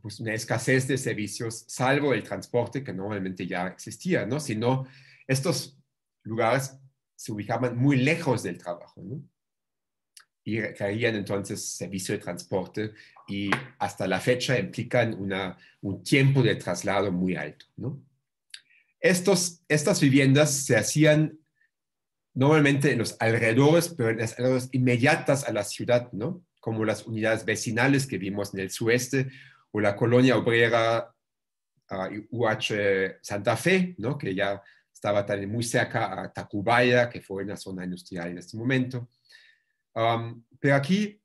pues una escasez de servicios, salvo el transporte que normalmente ya existía, ¿no? Sino estos lugares se ubicaban muy lejos del trabajo, ¿no? Y requerían entonces servicio de transporte y hasta la fecha implican un tiempo de traslado muy alto, ¿no? Estas viviendas se hacían normalmente en los alrededores, pero en las alrededores inmediatas a la ciudad, ¿no? Como las unidades vecinales que vimos en el sureste o la colonia obrera UH Santa Fe, ¿no? Que ya estaba también muy cerca a Tacubaya, que fue una zona industrial en este momento. Pero aquí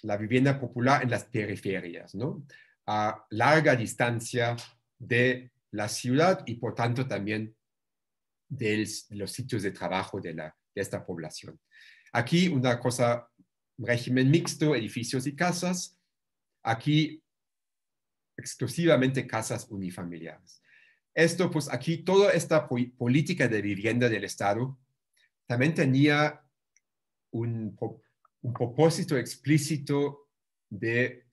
la vivienda popular en las periferias, ¿no? A larga distancia de la ciudad y por tanto también de los sitios de trabajo de esta población. Aquí una cosa, régimen mixto, edificios y casas. Aquí exclusivamente casas unifamiliares. Esto, pues aquí toda esta política de vivienda del Estado también tenía un propósito explícito de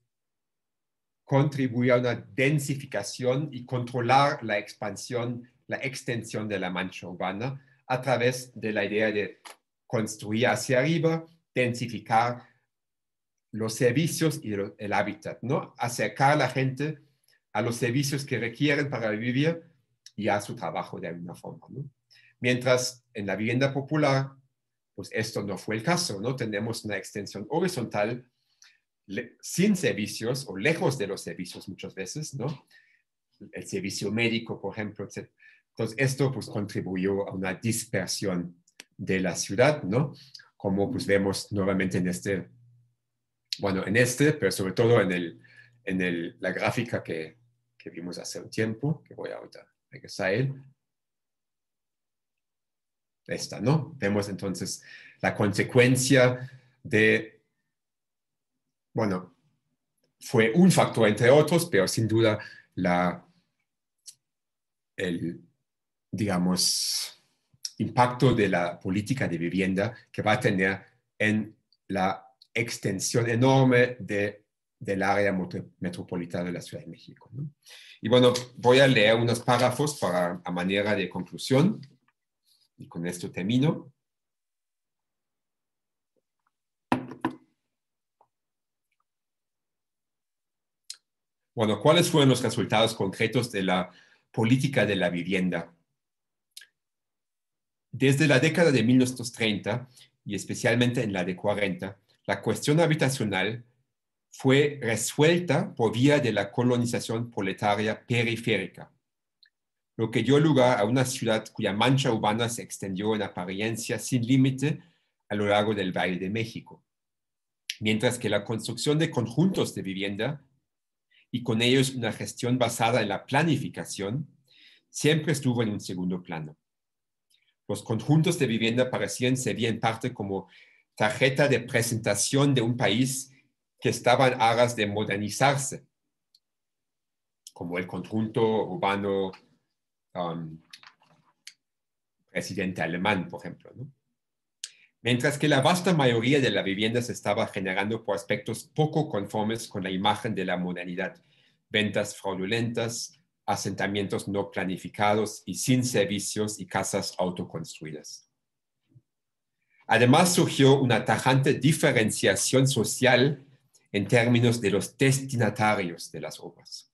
contribuir a una densificación y controlar la expansión, la extensión de la mancha urbana a través de la idea de construir hacia arriba, densificar los servicios y el hábitat, ¿no? Acercar a la gente a los servicios que requieren para vivir y a su trabajo de alguna forma, ¿no? Mientras en la vivienda popular, pues esto no fue el caso, ¿no? Tenemos una extensión horizontal sin servicios o lejos de los servicios muchas veces, ¿no? El servicio médico, por ejemplo, etc. Entonces, esto pues contribuyó a una dispersión de la ciudad, ¿no? Como pues vemos nuevamente en pero sobre todo en la gráfica que vimos hace un tiempo, que voy ahorita a regresar a él. Esta, ¿no? Vemos entonces la consecuencia de, bueno, fue un factor entre otros, pero sin duda el, digamos, impacto de la política de vivienda que va a tener en la extensión enorme del área metropolitana de la Ciudad de México, ¿no? Y bueno, voy a leer unos párrafos a manera de conclusión y con esto termino. Bueno, ¿cuáles fueron los resultados concretos de la política de la vivienda? Desde la década de 1930 y especialmente en la de 40, la cuestión habitacional fue resuelta por vía de la colonización proletaria periférica, lo que dio lugar a una ciudad cuya mancha urbana se extendió en apariencia sin límite a lo largo del Valle de México, mientras que la construcción de conjuntos de vivienda y con ellos una gestión basada en la planificación siempre estuvo en un segundo plano. Los conjuntos de vivienda parecían servir en parte como tarjeta de presentación de un país que estaba en aras de modernizarse, como el conjunto urbano presidente alemán, por ejemplo, ¿no? Mientras que la vasta mayoría de la vivienda se estaba generando por aspectos poco conformes con la imagen de la modernidad, ventas fraudulentas, asentamientos no planificados y sin servicios y casas autoconstruidas. Además, surgió una tajante diferenciación social en términos de los destinatarios de las obras.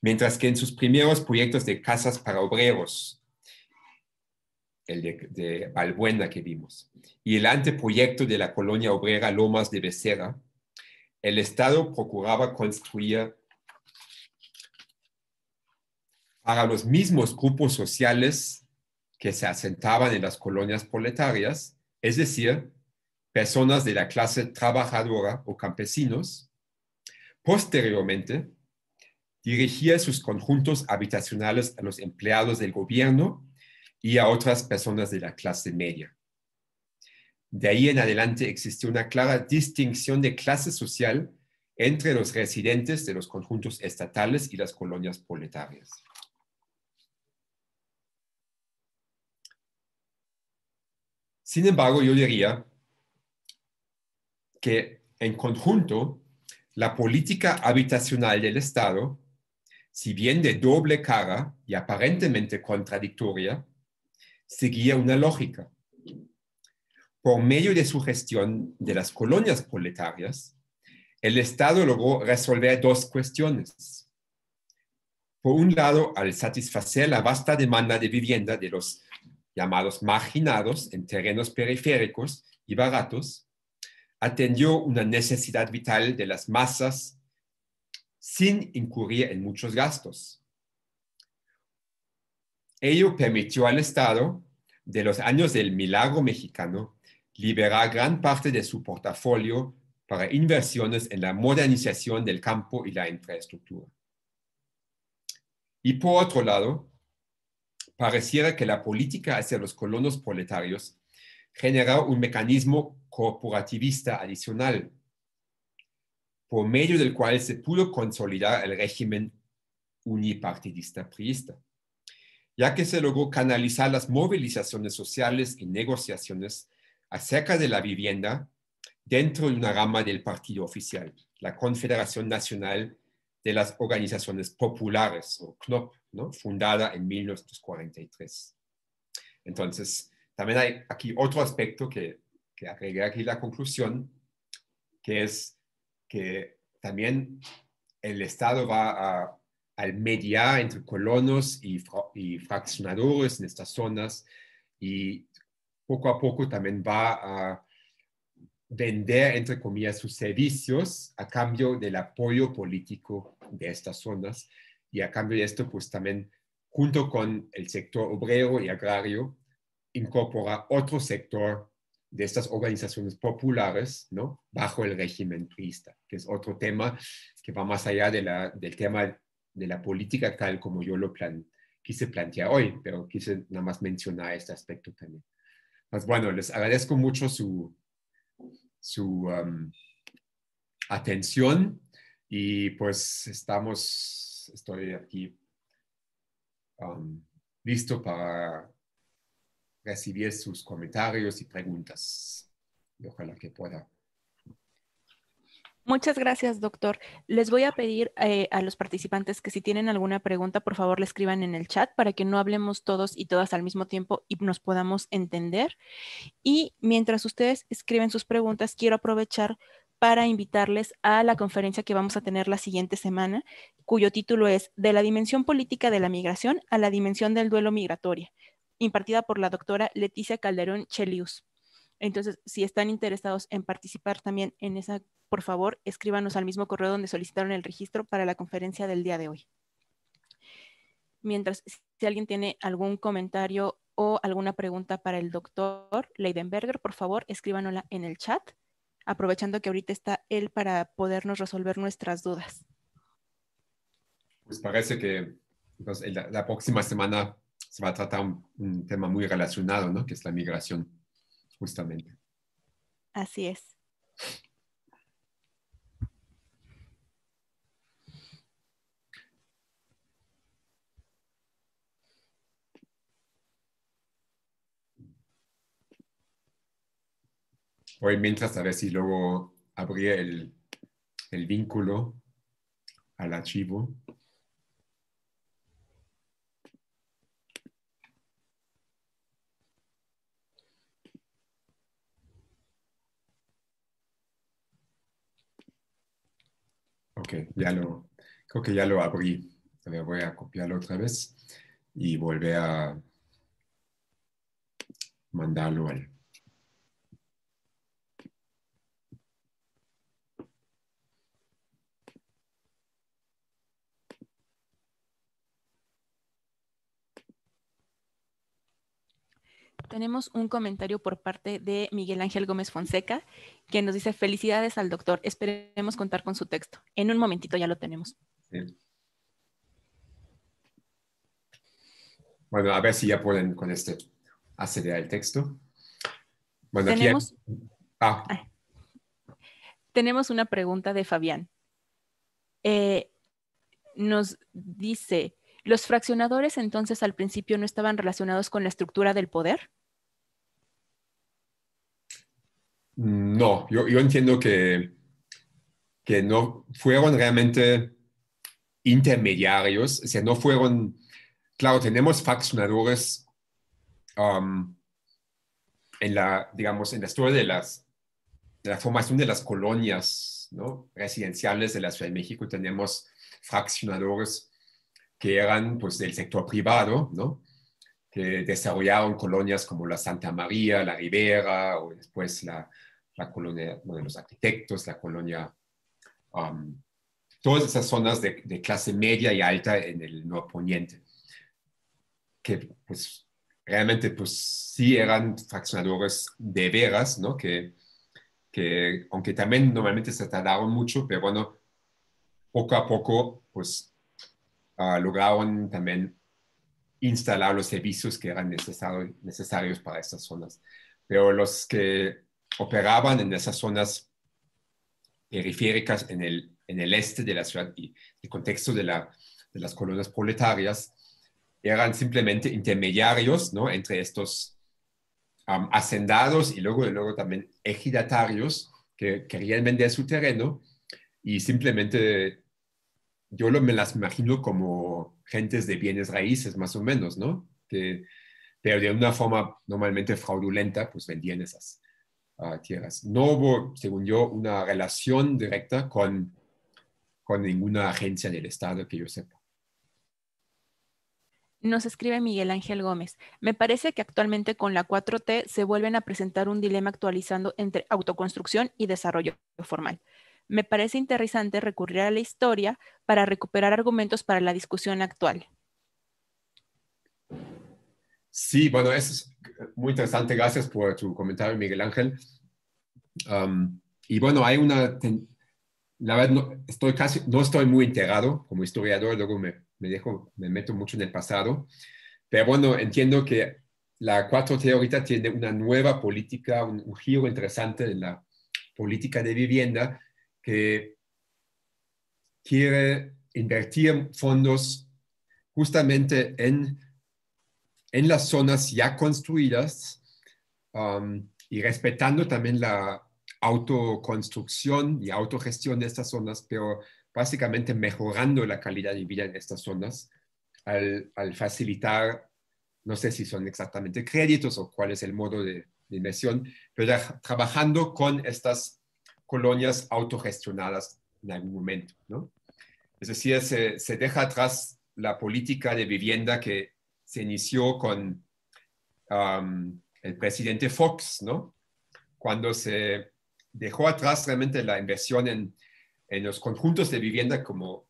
Mientras que en sus primeros proyectos de casas para obreros, el de Balbuena que vimos, y el anteproyecto de la colonia obrera Lomas de Becerra, el Estado procuraba construir para los mismos grupos sociales que se asentaban en las colonias proletarias, es decir, personas de la clase trabajadora o campesinos. Posteriormente, dirigía sus conjuntos habitacionales a los empleados del gobierno y a otras personas de la clase media. De ahí en adelante existió una clara distinción de clase social entre los residentes de los conjuntos estatales y las colonias proletarias. Sin embargo, yo diría que en conjunto, la política habitacional del Estado, si bien de doble cara y aparentemente contradictoria, seguía una lógica. Por medio de su gestión de las colonias proletarias, el Estado logró resolver dos cuestiones. Por un lado, al satisfacer la vasta demanda de vivienda de los llamados marginados en terrenos periféricos y baratos, atendió una necesidad vital de las masas sin incurrir en muchos gastos. Ello permitió al Estado, de los años del milagro mexicano, liberar gran parte de su portafolio para inversiones en la modernización del campo y la infraestructura. Y por otro lado, pareciera que la política hacia los colonos proletarios generó un mecanismo corporativista adicional, por medio del cual se pudo consolidar el régimen unipartidista priista, ya que se logró canalizar las movilizaciones sociales y negociaciones acerca de la vivienda dentro de una rama del partido oficial, la Confederación Nacional de las Organizaciones Populares, o CNOP, ¿no? Fundada en 1943. Entonces, también hay aquí otro aspecto que agregué aquí la conclusión, que es que también el Estado va al mediar entre colonos y fraccionadores en estas zonas y poco a poco también va a vender, entre comillas, sus servicios a cambio del apoyo político de estas zonas y a cambio de esto, pues también junto con el sector obrero y agrario, incorpora otro sector de estas organizaciones populares, ¿no? Bajo el régimen priista, que es otro tema que va más allá del tema de la política tal como yo lo quise plantear hoy, pero quise nada más mencionar este aspecto también. Pues bueno, les agradezco mucho su atención y pues estoy aquí listo para recibir sus comentarios y preguntas. Y ojalá que pueda. Muchas gracias, doctor. Les voy a pedir a los participantes que si tienen alguna pregunta, por favor, le escriban en el chat para que no hablemos todos y todas al mismo tiempo y nos podamos entender. Y mientras ustedes escriben sus preguntas, quiero aprovechar para invitarles a la conferencia que vamos a tener la siguiente semana, cuyo título es De la dimensión política de la migración a la dimensión del duelo migratorio, impartida por la doctora Leticia Calderón Chelius. Entonces, si están interesados en participar también en esa, por favor, escríbanos al mismo correo donde solicitaron el registro para la conferencia del día de hoy. Mientras, si alguien tiene algún comentario o alguna pregunta para el doctor Leidenberger, por favor, escríbanosla en el chat, aprovechando que ahorita está él para podernos resolver nuestras dudas. Pues parece que Entonces, la próxima semana se va a tratar un tema muy relacionado, ¿no? Que es la migración, justamente. Así es. Voy mientras a ver si luego abría el vínculo al archivo. Ok, creo que ya lo abrí. A ver, voy a copiarlo otra vez y volver a mandarlo al... Tenemos un comentario por parte de Miguel Ángel Gómez Fonseca, que nos dice: felicidades al doctor, esperemos contar con su texto. En un momentito ya lo tenemos. Sí. Bueno, a ver si ya pueden con este acelerar el texto. Bueno, aquí Tenemos, ah, tenemos una pregunta de Fabián. Nos dice: ¿los fraccionadores entonces al principio no estaban relacionados con la estructura del poder? no, yo entiendo que no fueron realmente intermediarios, o sea, no fueron, claro, tenemos fraccionadores digamos, en la historia de la formación de las colonias, ¿no? Residenciales de la Ciudad de México, tenemos fraccionadores que eran pues del sector privado, ¿no? Que desarrollaron colonias como la Santa María, la Ribera, o después la colonia bueno, de los arquitectos, la colonia, todas esas zonas de clase media y alta en el norponiente, que pues realmente pues sí eran fraccionadores de veras, ¿no? Que aunque también normalmente se tardaron mucho, pero bueno, poco a poco pues lograron también instalar los servicios que eran necesarios para estas zonas. Pero los que operaban en esas zonas periféricas en el este de la ciudad y el contexto de las colonias proletarias eran simplemente intermediarios, ¿no? Entre estos hacendados y luego también ejidatarios que querían vender su terreno y simplemente me las imagino como gentes de bienes raíces, más o menos, ¿no? Pero de una forma normalmente fraudulenta, pues vendían esas tierras. No hubo, según yo, una relación directa con ninguna agencia del Estado que yo sepa. Nos escribe Miguel Ángel Gómez: me parece que actualmente con la 4T se vuelven a presentar un dilema actualizando entre autoconstrucción y desarrollo formal. Me parece interesante recurrir a la historia para recuperar argumentos para la discusión actual. Sí, bueno, eso es muy interesante. Gracias por tu comentario, Miguel Ángel. Y bueno, la verdad, no estoy muy integrado como historiador, luego me meto mucho en el pasado, pero bueno, entiendo que la 4T ahorita tiene una nueva política, un giro interesante en la política de vivienda que quiere invertir fondos justamente en las zonas ya construidas y respetando también la autoconstrucción y autogestión de estas zonas, pero básicamente mejorando la calidad de vida en estas zonas al facilitar, no sé si son exactamente créditos o cuál es el modo de inversión, pero trabajando con estas colonias autogestionadas en algún momento, ¿no? Es decir, se deja atrás la política de vivienda que se inició con el presidente Fox, ¿no? Cuando se dejó atrás realmente la inversión en los conjuntos de vivienda, como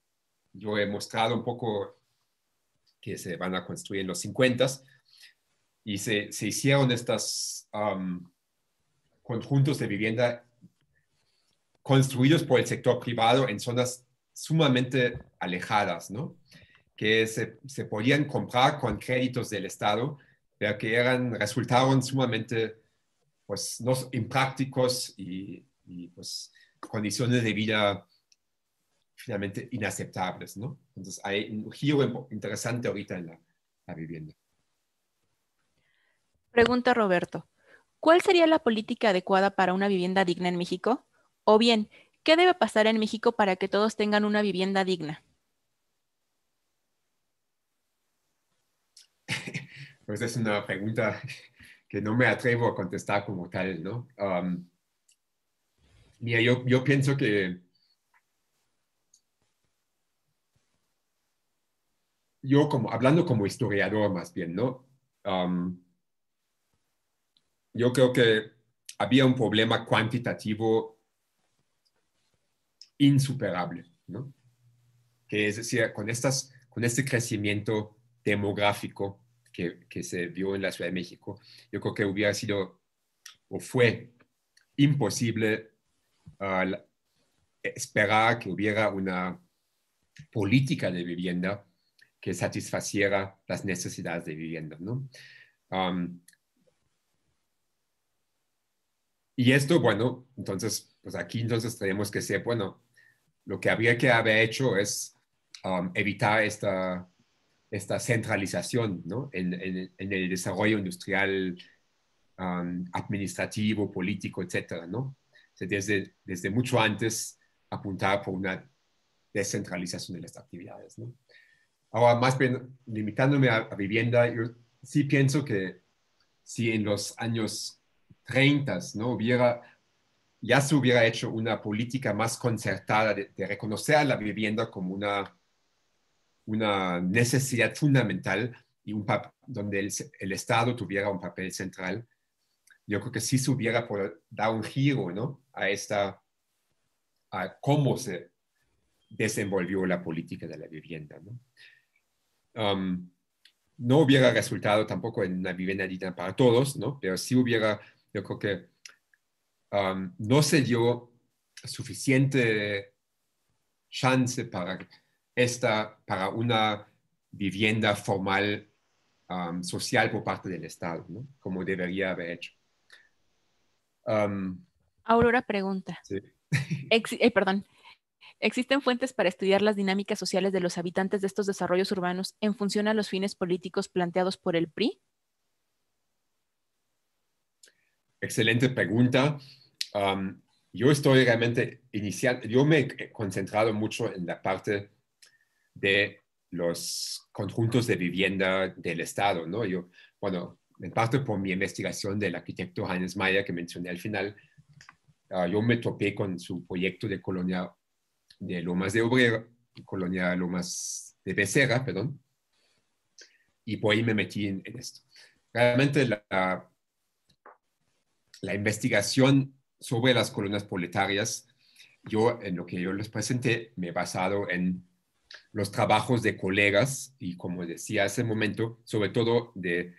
yo he mostrado un poco que se van a construir en los 50 y se hicieron estos conjuntos de vivienda construidos por el sector privado en zonas sumamente alejadas, ¿no? que se podían comprar con créditos del Estado, pero que resultaron sumamente pues, no, imprácticos y pues, condiciones de vida finalmente inaceptables, ¿no? Entonces hay un giro interesante ahorita en la vivienda. Pregunta Roberto. ¿Cuál sería la política adecuada para una vivienda digna en México? O bien, ¿qué debe pasar en México para que todos tengan una vivienda digna? Pues es una pregunta que no me atrevo a contestar como tal, ¿no? Mira, yo pienso que hablando como historiador más bien, ¿no? Yo creo que había un problema cuantitativo insuperable, ¿no? Que es decir, con este crecimiento demográfico que se vio en la Ciudad de México, yo creo que hubiera sido o fue imposible uh, esperar que hubiera una política de vivienda que satisfaciera las necesidades de vivienda, ¿no? Y esto, bueno, entonces, pues aquí entonces tenemos que ser, bueno, lo que habría que haber hecho es evitar esta centralización, ¿no? En el desarrollo industrial, administrativo, político, etcétera, ¿no? O sea, desde mucho antes apuntar por una descentralización de las actividades, ¿no? Ahora, más bien, limitándome a vivienda, yo sí pienso que si en los años 30, ¿no? Ya se hubiera hecho una política más concertada de reconocer a la vivienda como una necesidad fundamental y donde el Estado tuviera un papel central, yo creo que sí se hubiera podido dar un giro, ¿no? A cómo se desenvolvió la política de la vivienda, ¿no? No hubiera resultado tampoco en una vivienda digna para todos, ¿no? Pero sí yo creo que no se dio suficiente chance para una vivienda formal social por parte del Estado, ¿no? Como debería haber hecho. Aurora pregunta. Sí. Perdón. ¿Existen fuentes para estudiar las dinámicas sociales de los habitantes de estos desarrollos urbanos en función a los fines políticos planteados por el PRI? Excelente pregunta. Yo estoy realmente yo me he concentrado mucho en la parte de los conjuntos de vivienda del Estado, ¿no? Bueno, en parte por mi investigación del arquitecto Hannes Mayer que mencioné al final, yo me topé con su proyecto de colonia de Lomas de Obrera, colonia Lomas de Becerra, perdón, y por ahí me metí en esto. Realmente la investigación sobre las colonias proletarias, en lo que yo les presenté, me he basado en los trabajos de colegas y, como decía hace un momento, sobre todo de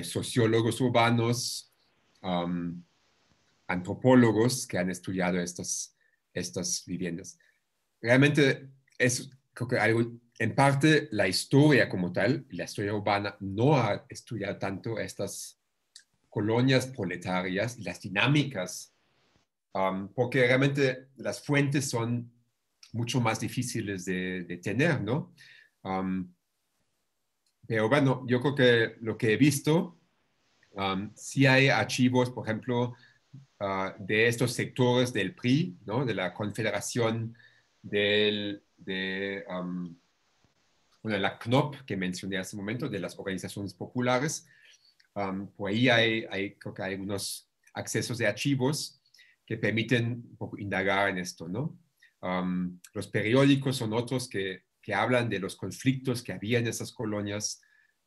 sociólogos urbanos, antropólogos que han estudiado estas viviendas. Realmente creo que en parte la historia como tal, la historia urbana, no ha estudiado tanto estas colonias proletarias y las dinámicas, porque realmente las fuentes son mucho más difíciles de tener, ¿no? Pero bueno, yo creo que lo que he visto, sí hay archivos, por ejemplo, de estos sectores del PRI, ¿no? De la Confederación bueno, la CNOP que mencioné hace un momento, de las organizaciones populares. Por ahí creo que hay unos accesos de archivos que permiten un poco indagar en esto, ¿no? Los periódicos son otros que hablan de los conflictos que había en esas colonias.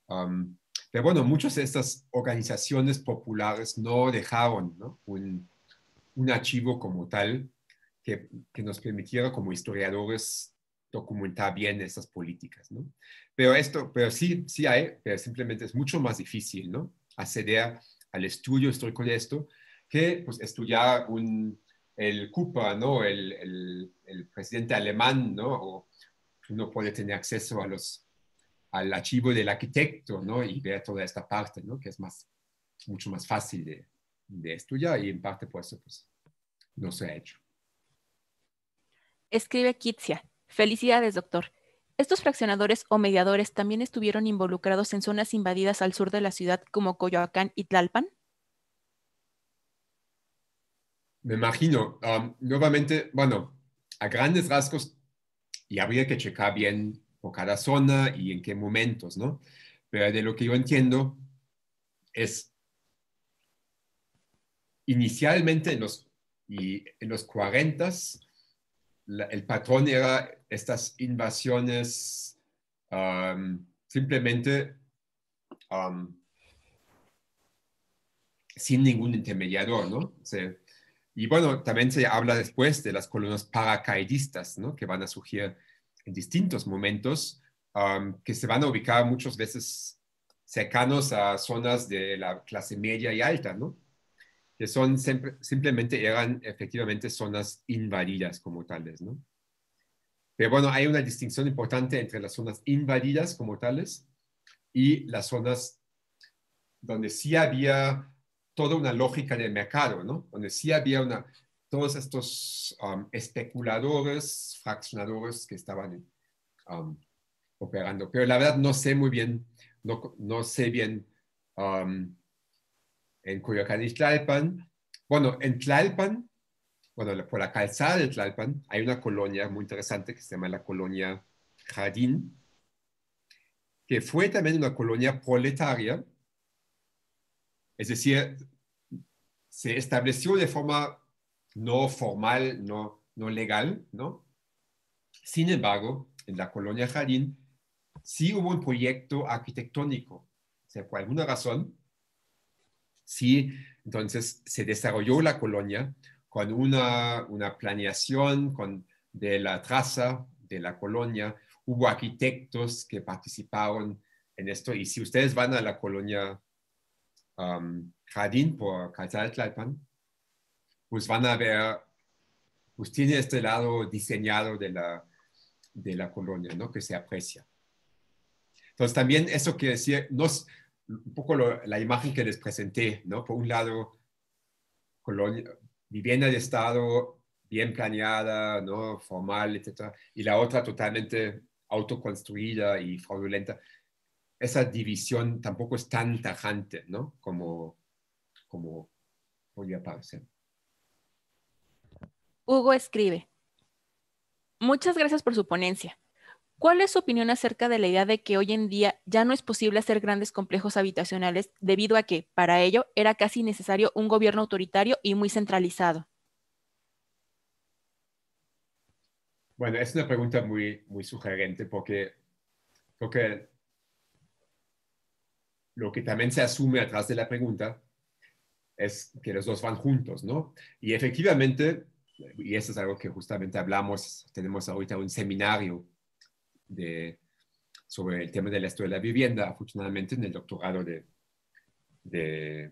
Pero bueno, muchas de estas organizaciones populares no dejaron, ¿no? Un archivo como tal que nos permitiera como historiadores documentar bien estas políticas, ¿no? Pero sí hay, pero simplemente es mucho más difícil, ¿no? Acceder al estudio histórico de esto que pues, estudiar el Cooper, ¿no? El presidente alemán, ¿no? O uno puede tener acceso a los al archivo del arquitecto, ¿no? Y ver toda esta parte, ¿no? Que es mucho más fácil de estudiar y en parte por eso pues, no se ha hecho. Escribe Kitsia. Felicidades, doctor. ¿Estos fraccionadores o mediadores también estuvieron involucrados en zonas invadidas al sur de la ciudad como Coyoacán y Tlalpan? Me imagino, nuevamente, bueno, a grandes rasgos, y habría que checar bien por cada zona y en qué momentos, ¿no? Pero de lo que yo entiendo es inicialmente en los 40 el patrón era estas invasiones simplemente sin ningún intermediador, ¿no? O sea, y bueno, también se habla después de las colonias paracaidistas, ¿no? Que van a surgir en distintos momentos, que se van a ubicar muchas veces cercanos a zonas de la clase media y alta, ¿no? Que son simplemente eran efectivamente zonas invadidas como tales, ¿no? Pero bueno, hay una distinción importante entre las zonas invadidas como tales y las zonas donde sí había toda una lógica del mercado, ¿no? Donde sí había todos estos especuladores, fraccionadores que estaban operando. Pero la verdad no sé muy bien, no sé bien en Coyoacán y Tlalpan. Bueno, en Tlalpan, bueno, por la calzada de Tlalpan, hay una colonia muy interesante que se llama la colonia Jardín, que fue también una colonia proletaria, es decir, se estableció de forma no formal, no legal, ¿no? Sin embargo, en la colonia Jardín sí hubo un proyecto arquitectónico. O sea, por alguna razón, sí, entonces se desarrolló la colonia con una planeación de la traza de la colonia. Hubo arquitectos que participaron en esto. Y si ustedes van a la colonia Jardín por Calzada de Tlalpan, pues van a ver, pues tiene este lado diseñado de la colonia, ¿no? Que se aprecia. Entonces también eso quiere decir, un poco la imagen que les presenté, ¿no? Por un lado, colonia, vivienda de Estado bien planeada, ¿no? Formal, etcétera, y la otra totalmente autoconstruida y fraudulenta. Esa división tampoco es tan tajante, ¿no? Como podría parecer. Hugo escribe. Muchas gracias por su ponencia. ¿Cuál es su opinión acerca de la idea de que hoy en día ya no es posible hacer grandes complejos habitacionales debido a que, para ello, era casi necesario un gobierno autoritario y muy centralizado? Bueno, es una pregunta muy, muy sugerente porque creo que lo que también se asume atrás de la pregunta es que los dos van juntos, ¿no? Y efectivamente, y eso es algo que justamente hablamos, tenemos ahorita un seminario sobre el tema de la historia de la vivienda, afortunadamente en el doctorado de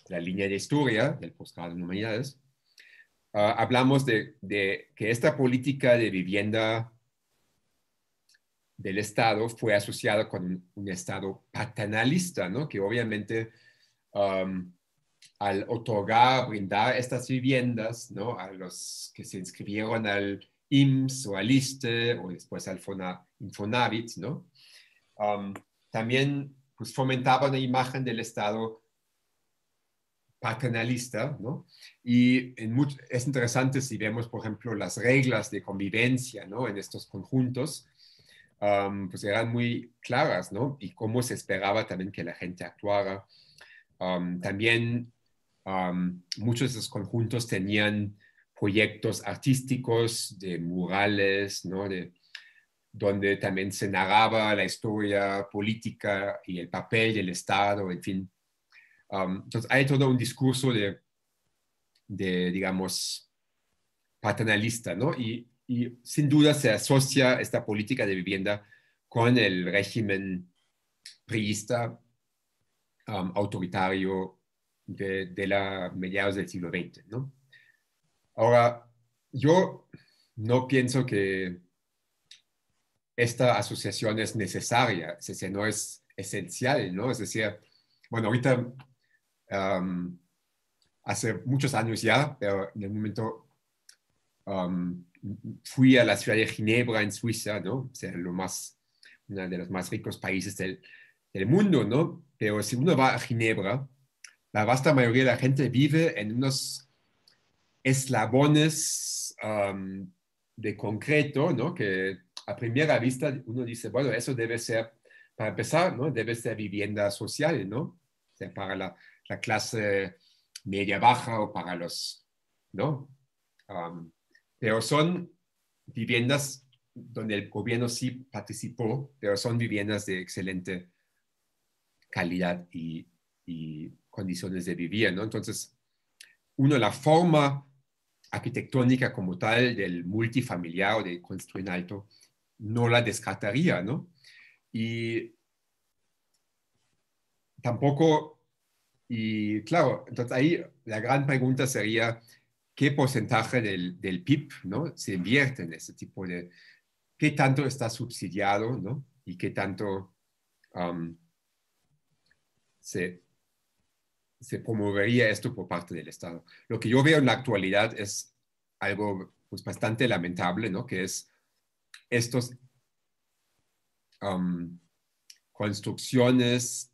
la línea de historia, del posgrado en humanidades. Hablamos de que esta política de vivienda del Estado fue asociada con un Estado paternalista, ¿no? Que obviamente al otorgar, brindar estas viviendas, ¿no? A los que se inscribieron al IMSS o al ISSSTE o después al Infonavit, ¿no? También pues, fomentaba una imagen del Estado paternalista, ¿no? Y es interesante si vemos, por ejemplo, las reglas de convivencia, ¿no? En estos conjuntos, pues eran muy claras, ¿no? Y cómo se esperaba también que la gente actuara. También muchos de esos conjuntos tenían proyectos artísticos de murales, ¿no? Donde también se narraba la historia política y el papel del Estado, en fin. Entonces hay todo un discurso digamos, paternalista, ¿no? Y sin duda se asocia esta política de vivienda con el régimen priista autoritario de la mediados del siglo XX, ¿no? Ahora, yo no pienso que esta asociación es necesaria, es decir, no es esencial, ¿no? Es decir, bueno, ahorita hace muchos años ya, pero en el momento fui a la ciudad de Ginebra en Suiza, ¿no? O sea, uno de los más ricos países del mundo, ¿no? Pero si uno va a Ginebra, la vasta mayoría de la gente vive en unos eslabones de concreto, ¿no? Que a primera vista uno dice, bueno, eso debe ser, para empezar, ¿no? Debe ser vivienda social, ¿no? O sea, para la clase media baja o para los, ¿no? Pero son viviendas donde el gobierno sí participó, pero son viviendas de excelente calidad y condiciones de vivir, ¿no? Entonces, la forma arquitectónica como tal del multifamiliar o de construir en alto, no la descartaría, ¿no? Y tampoco, y claro, entonces ahí la gran pregunta sería, ¿qué porcentaje del PIB, ¿no? Se invierte en ese tipo de, qué tanto está subsidiado, ¿no? Y qué tanto um, se, se promovería esto por parte del Estado. Lo que yo veo en la actualidad es algo pues, bastante lamentable, ¿no? Que es estos construcciones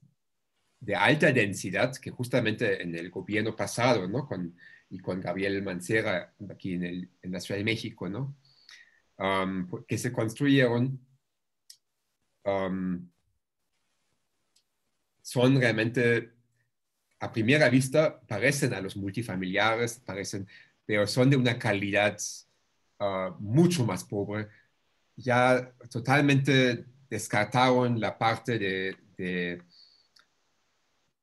de alta densidad que justamente en el gobierno pasado, ¿no? Y con Gabriel Mancera aquí en la Ciudad de México, ¿no? Que se construyeron son realmente, a primera vista, parecen a los multifamiliares, pero son de una calidad mucho más pobre. Ya totalmente descartaron la parte del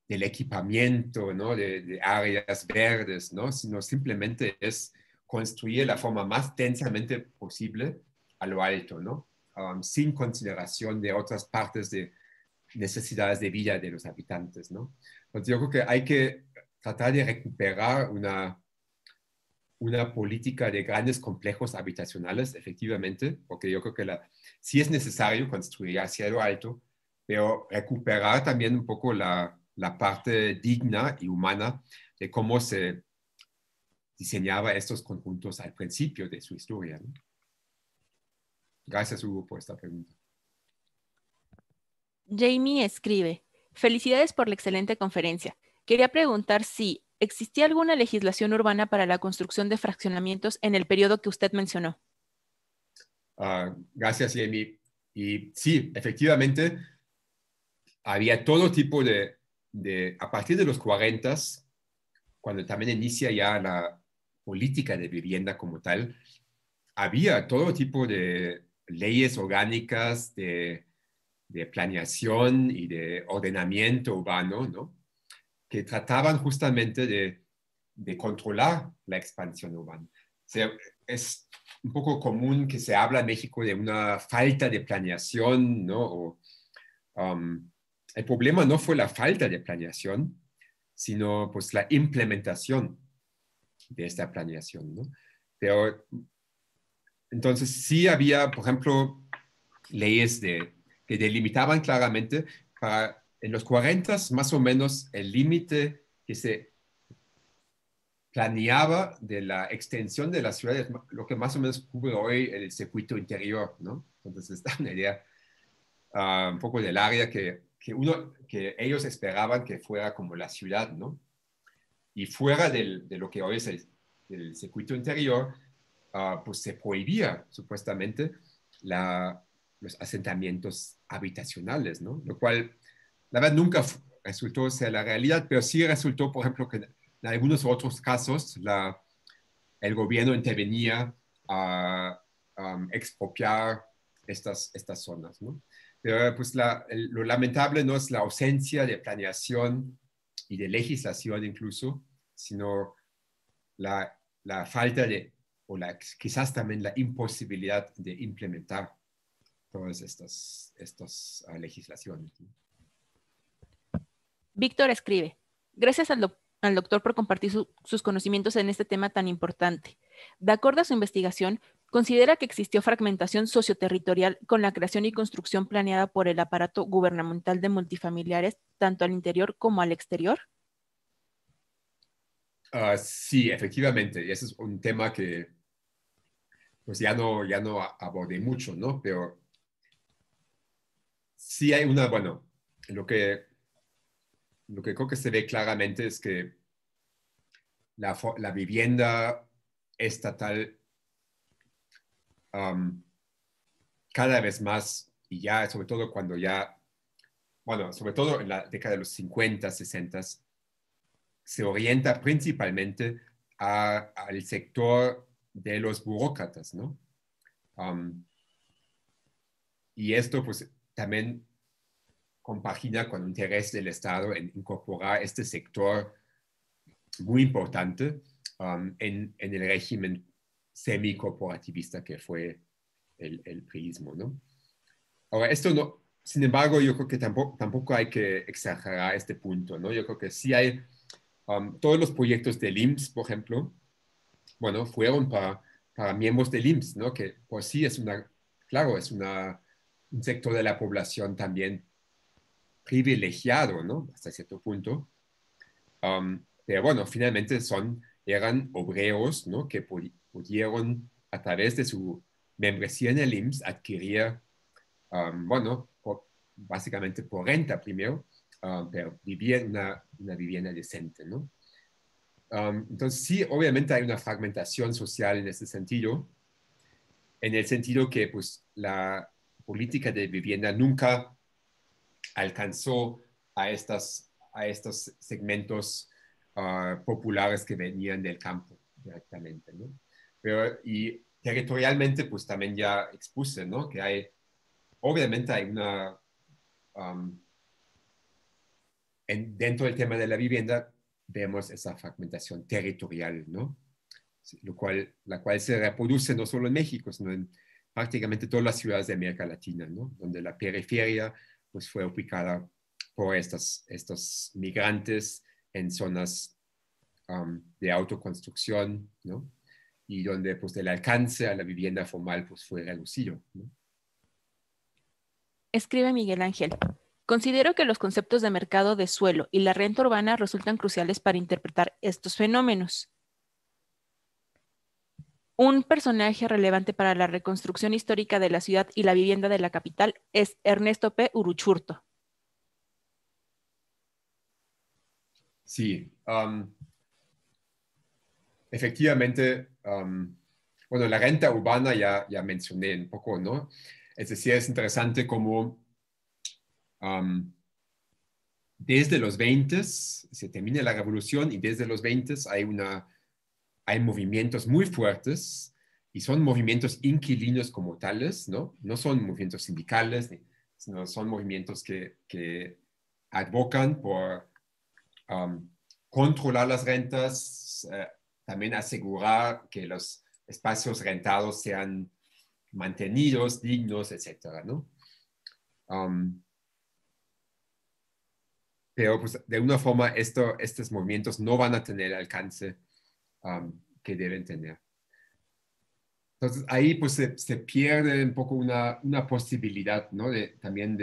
equipamiento, ¿no? De áreas verdes, ¿no? Sino simplemente es construir la forma más densamente posible a lo alto, ¿no? Sin consideración de otras partes de necesidades de vida de los habitantes, ¿no? Entonces yo creo que hay que tratar de recuperar una política de grandes complejos habitacionales, efectivamente, porque yo creo que sí es necesario construir hacia lo alto, pero recuperar también un poco la parte digna y humana de cómo se diseñaba estos conjuntos al principio de su historia, ¿no? Gracias, Hugo, por esta pregunta. Jamie escribe, felicidades por la excelente conferencia. Quería preguntar si existía alguna legislación urbana para la construcción de fraccionamientos en el periodo que usted mencionó. Gracias, Jamie. Y sí, efectivamente, había todo tipo a partir de los 40, cuando también inicia ya la política de vivienda como tal, había todo tipo de leyes orgánicas de planeación y de ordenamiento urbano, ¿no? Que trataban justamente de controlar la expansión urbana. O sea, es un poco común que se habla en México de una falta de planeación, ¿no? El problema no fue la falta de planeación, sino pues la implementación de esta planeación, ¿no? Pero entonces sí había, por ejemplo, leyes que delimitaban claramente en los 40 más o menos el límite que se planeaba de la extensión de las ciudades, lo que más o menos cubre hoy el circuito interior, ¿no? Entonces está una idea un poco del área que ellos esperaban que fuera como la ciudad, ¿no? Y fuera de lo que hoy es el circuito interior, pues se prohibía supuestamente los asentamientos habitacionales, ¿no? Lo cual, la verdad, nunca resultó ser la realidad, pero sí resultó, por ejemplo, que en algunos otros casos el gobierno intervenía a expropiar estas zonas, ¿no? Pero pues lo lamentable no es la ausencia de planeación y de legislación incluso, sino la falta o quizás también la imposibilidad de implementar todas estas legislaciones, ¿no? Víctor escribe, gracias al doctor por compartir sus conocimientos en este tema tan importante. De acuerdo a su investigación, Considera que existió fragmentación socioterritorial con la creación y construcción planeada por el aparato gubernamental de multifamiliares, tanto al interior como al exterior. Sí, efectivamente. Y ese es un tema que pues ya no abordé mucho, ¿no? Pero sí hay bueno, lo que, lo que creo que se ve claramente es que la vivienda estatal um, cada vez más, y ya sobre todo cuando ya, bueno, sobre todo en la década de los 50, 60, se orienta principalmente al sector de los burócratas, ¿no? Um, y esto pues también compagina con el interés del Estado en incorporar este sector muy importante en el régimen semi-corporativista que fue el priismo, ¿no? Ahora, esto no, sin embargo, yo creo que tampoco hay que exagerar este punto, ¿no? Yo creo que sí hay, todos los proyectos del IMSS, por ejemplo, bueno, fueron para miembros del IMSS, ¿no? Que por sí es claro, es un sector de la población también privilegiado, ¿no? Hasta cierto punto. Pero bueno, finalmente eran obreros, ¿no? Que pudieron, a través de su membresía en el IMSS, adquirir, bueno, básicamente por renta primero, pero vivir en una vivienda decente, ¿no? Entonces, sí, obviamente hay una fragmentación social en ese sentido, en el sentido que pues, la política de vivienda nunca alcanzó a estos segmentos populares que venían del campo directamente, ¿no? Pero, y territorialmente, pues también ya expuse, ¿no? Que obviamente hay um, dentro del tema de la vivienda, vemos esa fragmentación territorial, ¿no? La cual se reproduce no solo en México, sino en prácticamente todas las ciudades de América Latina, ¿no? Donde la periferia pues, fue ubicada por estos migrantes en zonas de autoconstrucción, ¿no? Y donde pues, el alcance a la vivienda formal pues, fue reducido, ¿no? Escribe Miguel Ángel. Considero que los conceptos de mercado de suelo y la renta urbana resultan cruciales para interpretar estos fenómenos. Un personaje relevante para la reconstrucción histórica de la ciudad y la vivienda de la capital es Ernesto P. Uruchurtu. Sí, efectivamente, bueno, la renta urbana ya mencioné un poco, ¿no? Es decir, es interesante cómo desde los 20 se termina la revolución y desde los 20 hay movimientos muy fuertes y son movimientos inquilinos como tales, ¿no? No son movimientos sindicales, sino son movimientos que advocan por controlar las rentas, también asegurar que los espacios rentados sean mantenidos, dignos, etcétera, ¿no? Pero pues, de una forma estos movimientos no van a tener el alcance que deben tener. Entonces ahí pues se pierde un poco una posibilidad, ¿no? También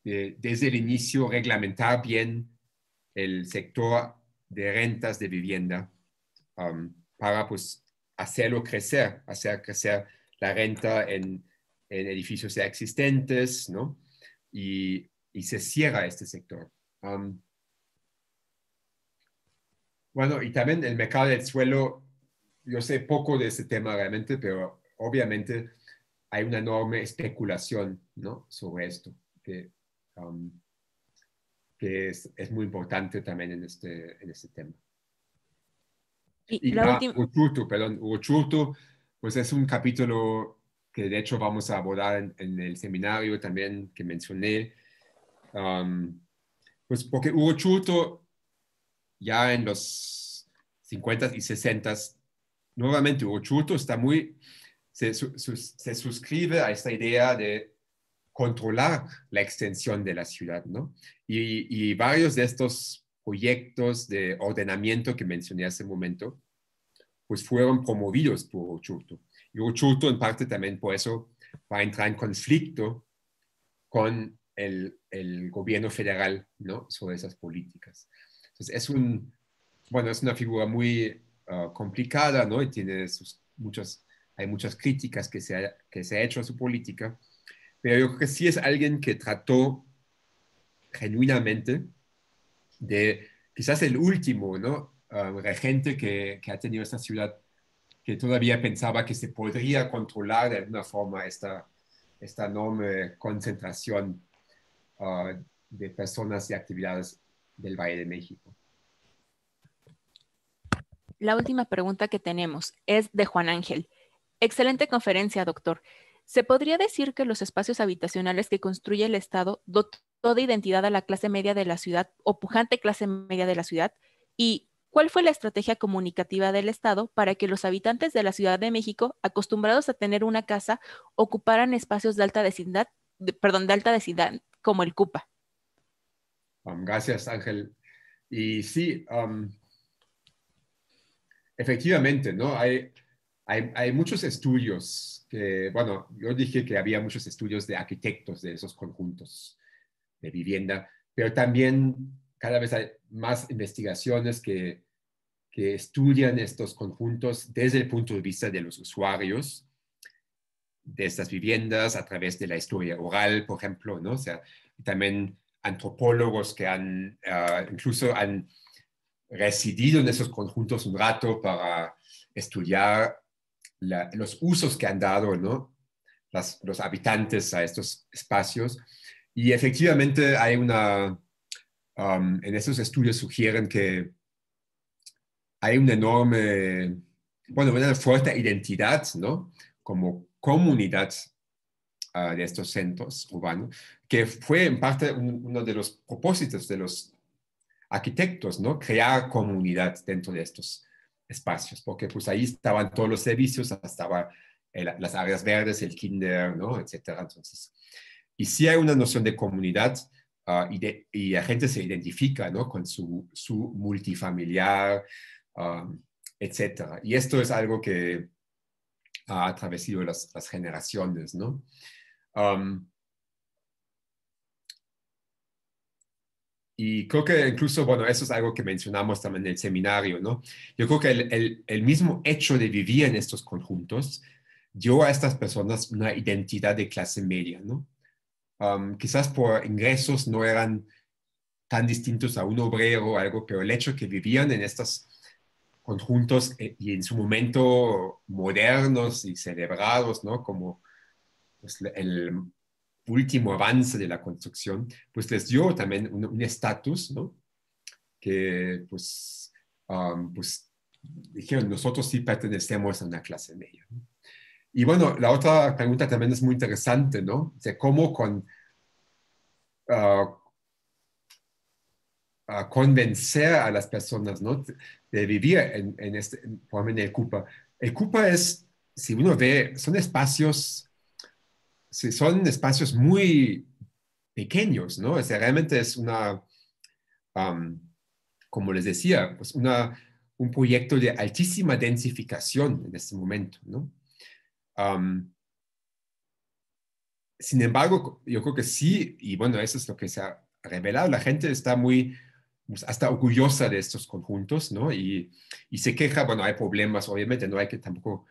desde el inicio reglamentar bien el sector de rentas de vivienda para pues hacer crecer la renta en edificios ya existentes, ¿no? Y se cierra este sector. Bueno, y también el mercado del suelo, yo sé poco de ese tema realmente, pero obviamente hay una enorme especulación, ¿no? Sobre esto, um, que es muy importante también en este tema. Y Y la última, Uruchurtu, pues es un capítulo que de hecho vamos a abordar en el seminario también que mencioné. Um, pues porque Uruchurtu ya en los 50 y 60, nuevamente Uruchurtu se suscribe a esta idea de controlar la extensión de la ciudad, ¿no? Y varios de estos proyectos de ordenamiento que mencioné hace un momento, pues fueron promovidos por Uchuto. Y Uchuto en parte también por eso va a entrar en conflicto con el gobierno federal, ¿no? Sobre esas políticas. Entonces es una figura muy complicada, ¿no? Y tiene hay muchas críticas que se ha hecho a su política, pero yo creo que sí es alguien que trató genuinamente de, quizás el último, ¿no? Regente que ha tenido esta ciudad, que todavía pensaba que se podría controlar de alguna forma esta enorme concentración de personas y actividades del Valle de México. La última pregunta que tenemos es de Juan Ángel. Excelente conferencia, doctor. ¿Se podría decir que los espacios habitacionales que construye el Estado dotó de identidad a la clase media de la ciudad o pujante clase media de la ciudad? ¿Y cuál fue la estrategia comunicativa del Estado para que los habitantes de la Ciudad de México, acostumbrados a tener una casa, ocuparan espacios de alta densidad, como el CUPA? Gracias, Ángel. Y sí, efectivamente, ¿no? Hay muchos estudios que, bueno, yo dije que había muchos estudios de arquitectos de esos conjuntos de vivienda, pero también cada vez hay más investigaciones que estudian estos conjuntos desde el punto de vista de los usuarios de estas viviendas a través de la historia oral, por ejemplo, ¿no? O sea, también antropólogos que incluso han residido en esos conjuntos un rato para estudiar los usos que han dado, ¿no? Los habitantes a estos espacios. Y efectivamente en esos estudios sugieren que hay una fuerte identidad, ¿no? Como comunidad de estos centros urbanos, que fue en parte uno de los propósitos de los arquitectos, ¿no? Crear comunidad dentro de estos espacios, porque pues ahí estaban todos los servicios, estaba las áreas verdes, el kinder, ¿no? Etcétera. Entonces, y sí hay una noción de comunidad y la gente se identifica, ¿no? Con su multifamiliar, etcétera. Y esto es algo que ha atravesado las generaciones, ¿no? Y creo que incluso, bueno, eso es algo que mencionamos también en el seminario, ¿no? Yo creo que el mismo hecho de vivir en estos conjuntos dio a estas personas una identidad de clase media, ¿no? Quizás por ingresos no eran tan distintos a un obrero o algo, pero el hecho que vivían en estos conjuntos y en su momento modernos y celebrados, ¿no? Como pues, el último avance de la construcción, pues les dio también un estatus, ¿no? Que pues dijeron, nosotros sí pertenecemos a una clase media, ¿no? Y bueno, la otra pregunta también es muy interesante, ¿no? De cómo uh, convencer a las personas, ¿no? De vivir por ejemplo, en el CUPA. El CUPA es, si uno ve, son espacios muy pequeños, ¿no? O sea, realmente es um, como les decía, pues un proyecto de altísima densificación en este momento, ¿no? Um, Sin embargo, yo creo que sí, y bueno, eso es lo que se ha revelado, la gente está pues, hasta orgullosa de estos conjuntos, ¿no? Y se queja, bueno, hay problemas, obviamente, no hay que tampoco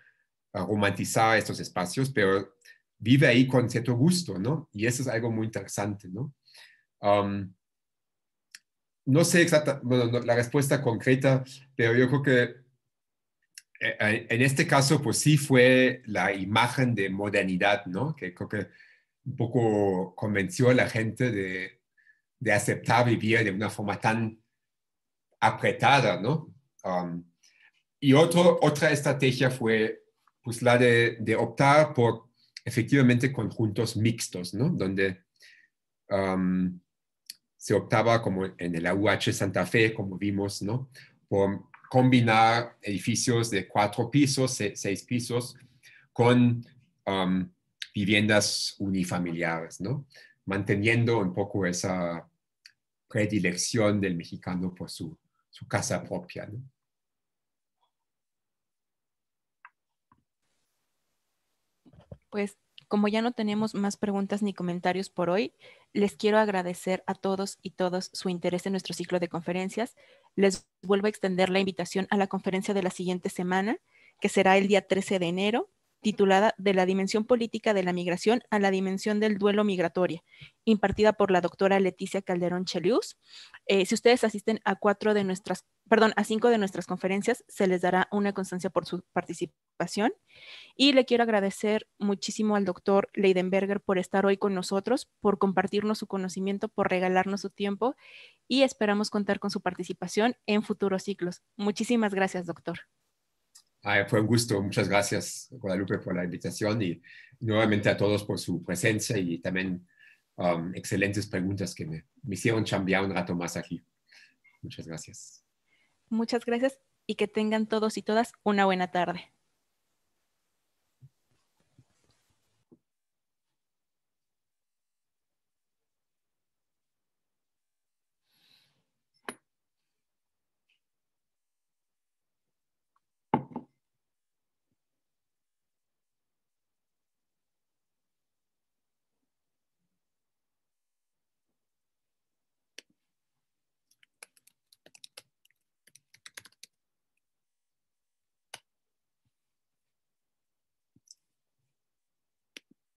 romantizar estos espacios, pero vive ahí con cierto gusto, ¿no? Y eso es algo muy interesante, ¿no? Um, no sé exactamente, bueno, la respuesta concreta, pero yo creo que en este caso, pues sí fue la imagen de modernidad, ¿no? Que creo que un poco convenció a la gente de aceptar vivir de una forma tan apretada, ¿no? Y otra estrategia fue pues la de optar por efectivamente conjuntos mixtos, ¿no? Donde se optaba como en el AUH Santa Fe, como vimos, ¿no? Por combinar edificios de 4 pisos, 6 pisos, con viviendas unifamiliares, ¿no? Manteniendo un poco esa predilección del mexicano por su casa propia, ¿no? Pues como ya no tenemos más preguntas ni comentarios por hoy, les quiero agradecer a todos y todas su interés en nuestro ciclo de conferencias. Les vuelvo a extender la invitación a la conferencia de la siguiente semana, que será el día 13 de enero, titulada De la dimensión política de la migración a la dimensión del duelo migratoria, impartida por la doctora Leticia Calderón Chelius. Si ustedes asisten a a 5 de nuestras conferencias, se les dará una constancia por su participación. Y le quiero agradecer muchísimo al doctor Leidenberger por estar hoy con nosotros, por compartirnos su conocimiento, por regalarnos su tiempo y esperamos contar con su participación en futuros ciclos. Muchísimas gracias, doctor. Fue un gusto. Muchas gracias, Guadalupe, por la invitación y nuevamente a todos por su presencia y también excelentes preguntas que me hicieron chambear un rato más aquí. Muchas gracias. Muchas gracias y que tengan todos y todas una buena tarde.